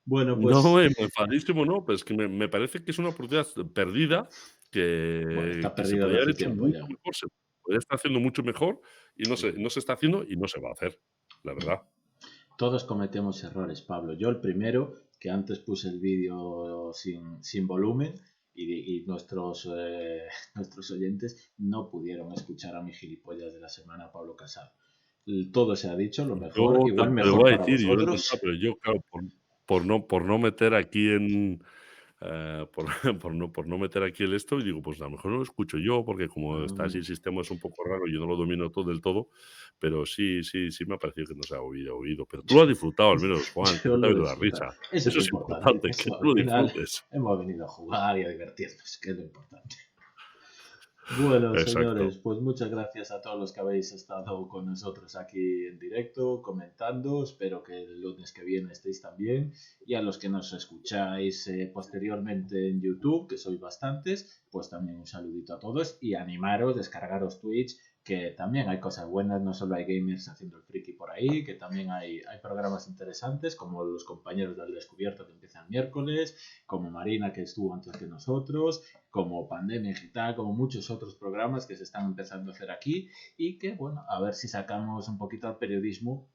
S1: Bueno,
S2: No,
S1: pues
S2: enfadísimo no, pero es que me parece que es una oportunidad perdida
S1: bueno, está
S2: que se
S1: perdido de
S2: podría haber
S1: hace
S2: hecho
S1: tiempo
S2: mucho
S1: ya.
S2: mejor. Se podría estar haciendo mucho mejor y
S1: Sí.
S2: no se está haciendo y no se va a hacer, la verdad.
S1: Todos cometemos errores, Pablo. Yo el primero, que antes puse el vídeo sin volumen y nuestros oyentes no pudieron escuchar a mi gilipollas de la semana, Pablo Casado. Todo se ha dicho, lo mejor,
S2: Yo
S1: igual
S2: te lo
S1: mejor
S2: voy a
S1: para
S2: decir, y yo lo he intentado,
S1: vosotros.
S2: pero yo, claro, por no meter aquí por, por no meter aquí el esto, y digo, pues a lo mejor no lo escucho yo, porque como está así el sistema es un poco raro, yo no lo domino todo del todo, pero sí me ha parecido que no se ha oído. Pero tú lo has disfrutado al menos, Juan, que
S1: Yo
S2: no te ha
S1: lo he
S2: habido la
S1: disfrutado.
S2: risa.
S1: Eso es
S2: Eso
S1: lo
S2: es
S1: importante.
S2: importante, que
S1: Eso
S2: tú
S1: al
S2: lo
S1: final
S2: disfrutes.
S1: hemos venido a jugar y a divertirnos, que es lo importante. Bueno, señores,
S2: Exacto.
S1: pues muchas gracias a todos los que habéis estado con nosotros aquí en directo, comentando. Espero que el lunes que viene estéis también. Y a los que nos escucháis posteriormente en YouTube, que sois bastantes, pues también un saludito a todos y animaros, descargaros Twitch, que también hay cosas buenas, no solo hay gamers haciendo el friki por ahí, que también hay programas interesantes, como los compañeros del Descubierto que empiezan miércoles, como Marina que estuvo antes que nosotros, como Pandemia Digital, como muchos otros programas que se están empezando a hacer aquí y que, bueno, a ver si sacamos un poquito al periodismo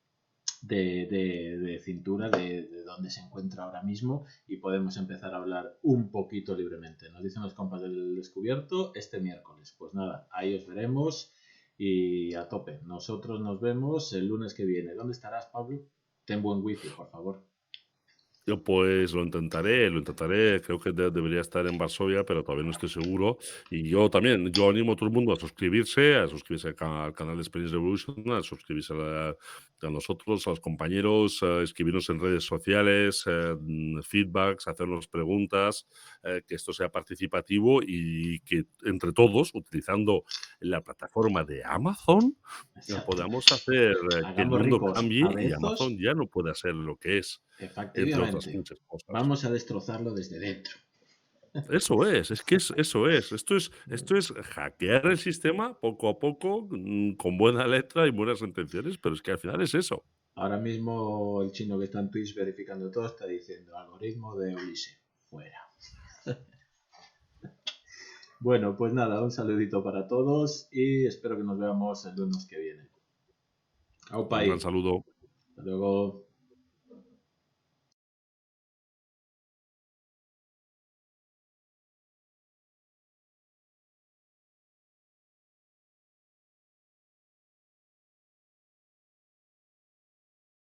S1: de cintura de dónde se encuentra ahora mismo y podemos empezar a hablar un poquito libremente. Nos dicen los compas del Descubierto este miércoles. Pues nada, ahí os veremos y a tope. Nosotros nos vemos el lunes que viene. ¿Dónde estarás, Pablo? Ten buen wifi, por favor.
S2: Yo pues lo intentaré. Creo que debería estar en Varsovia, pero todavía no estoy seguro. Y yo también, yo animo a todo el mundo a suscribirse al canal de Experience Revolution, a suscribirse a nosotros, a los compañeros, a escribirnos en redes sociales, feedbacks, hacernos preguntas, que esto sea participativo y que entre todos, utilizando la plataforma de Amazon,
S1: Exacto.
S2: podamos hacer que el
S1: Hagamos
S2: mundo
S1: ricos a
S2: cambie y Amazon
S1: bezos.
S2: ya no pueda ser lo que es, entre otras
S1: Efectivamente.
S2: muchas cosas.
S1: Vamos a destrozarlo desde dentro.
S2: Es que eso es. Esto es hackear el sistema poco a poco, con buena letra y buenas intenciones, pero es que al final es eso.
S1: Ahora mismo el chino que está en Twitch verificando todo está diciendo algoritmo de Ulises. Fuera. Bueno, pues nada, un saludito para todos y espero que nos veamos el lunes que viene. Aupa
S2: Un gran
S1: ahí.
S2: saludo.
S1: Hasta luego.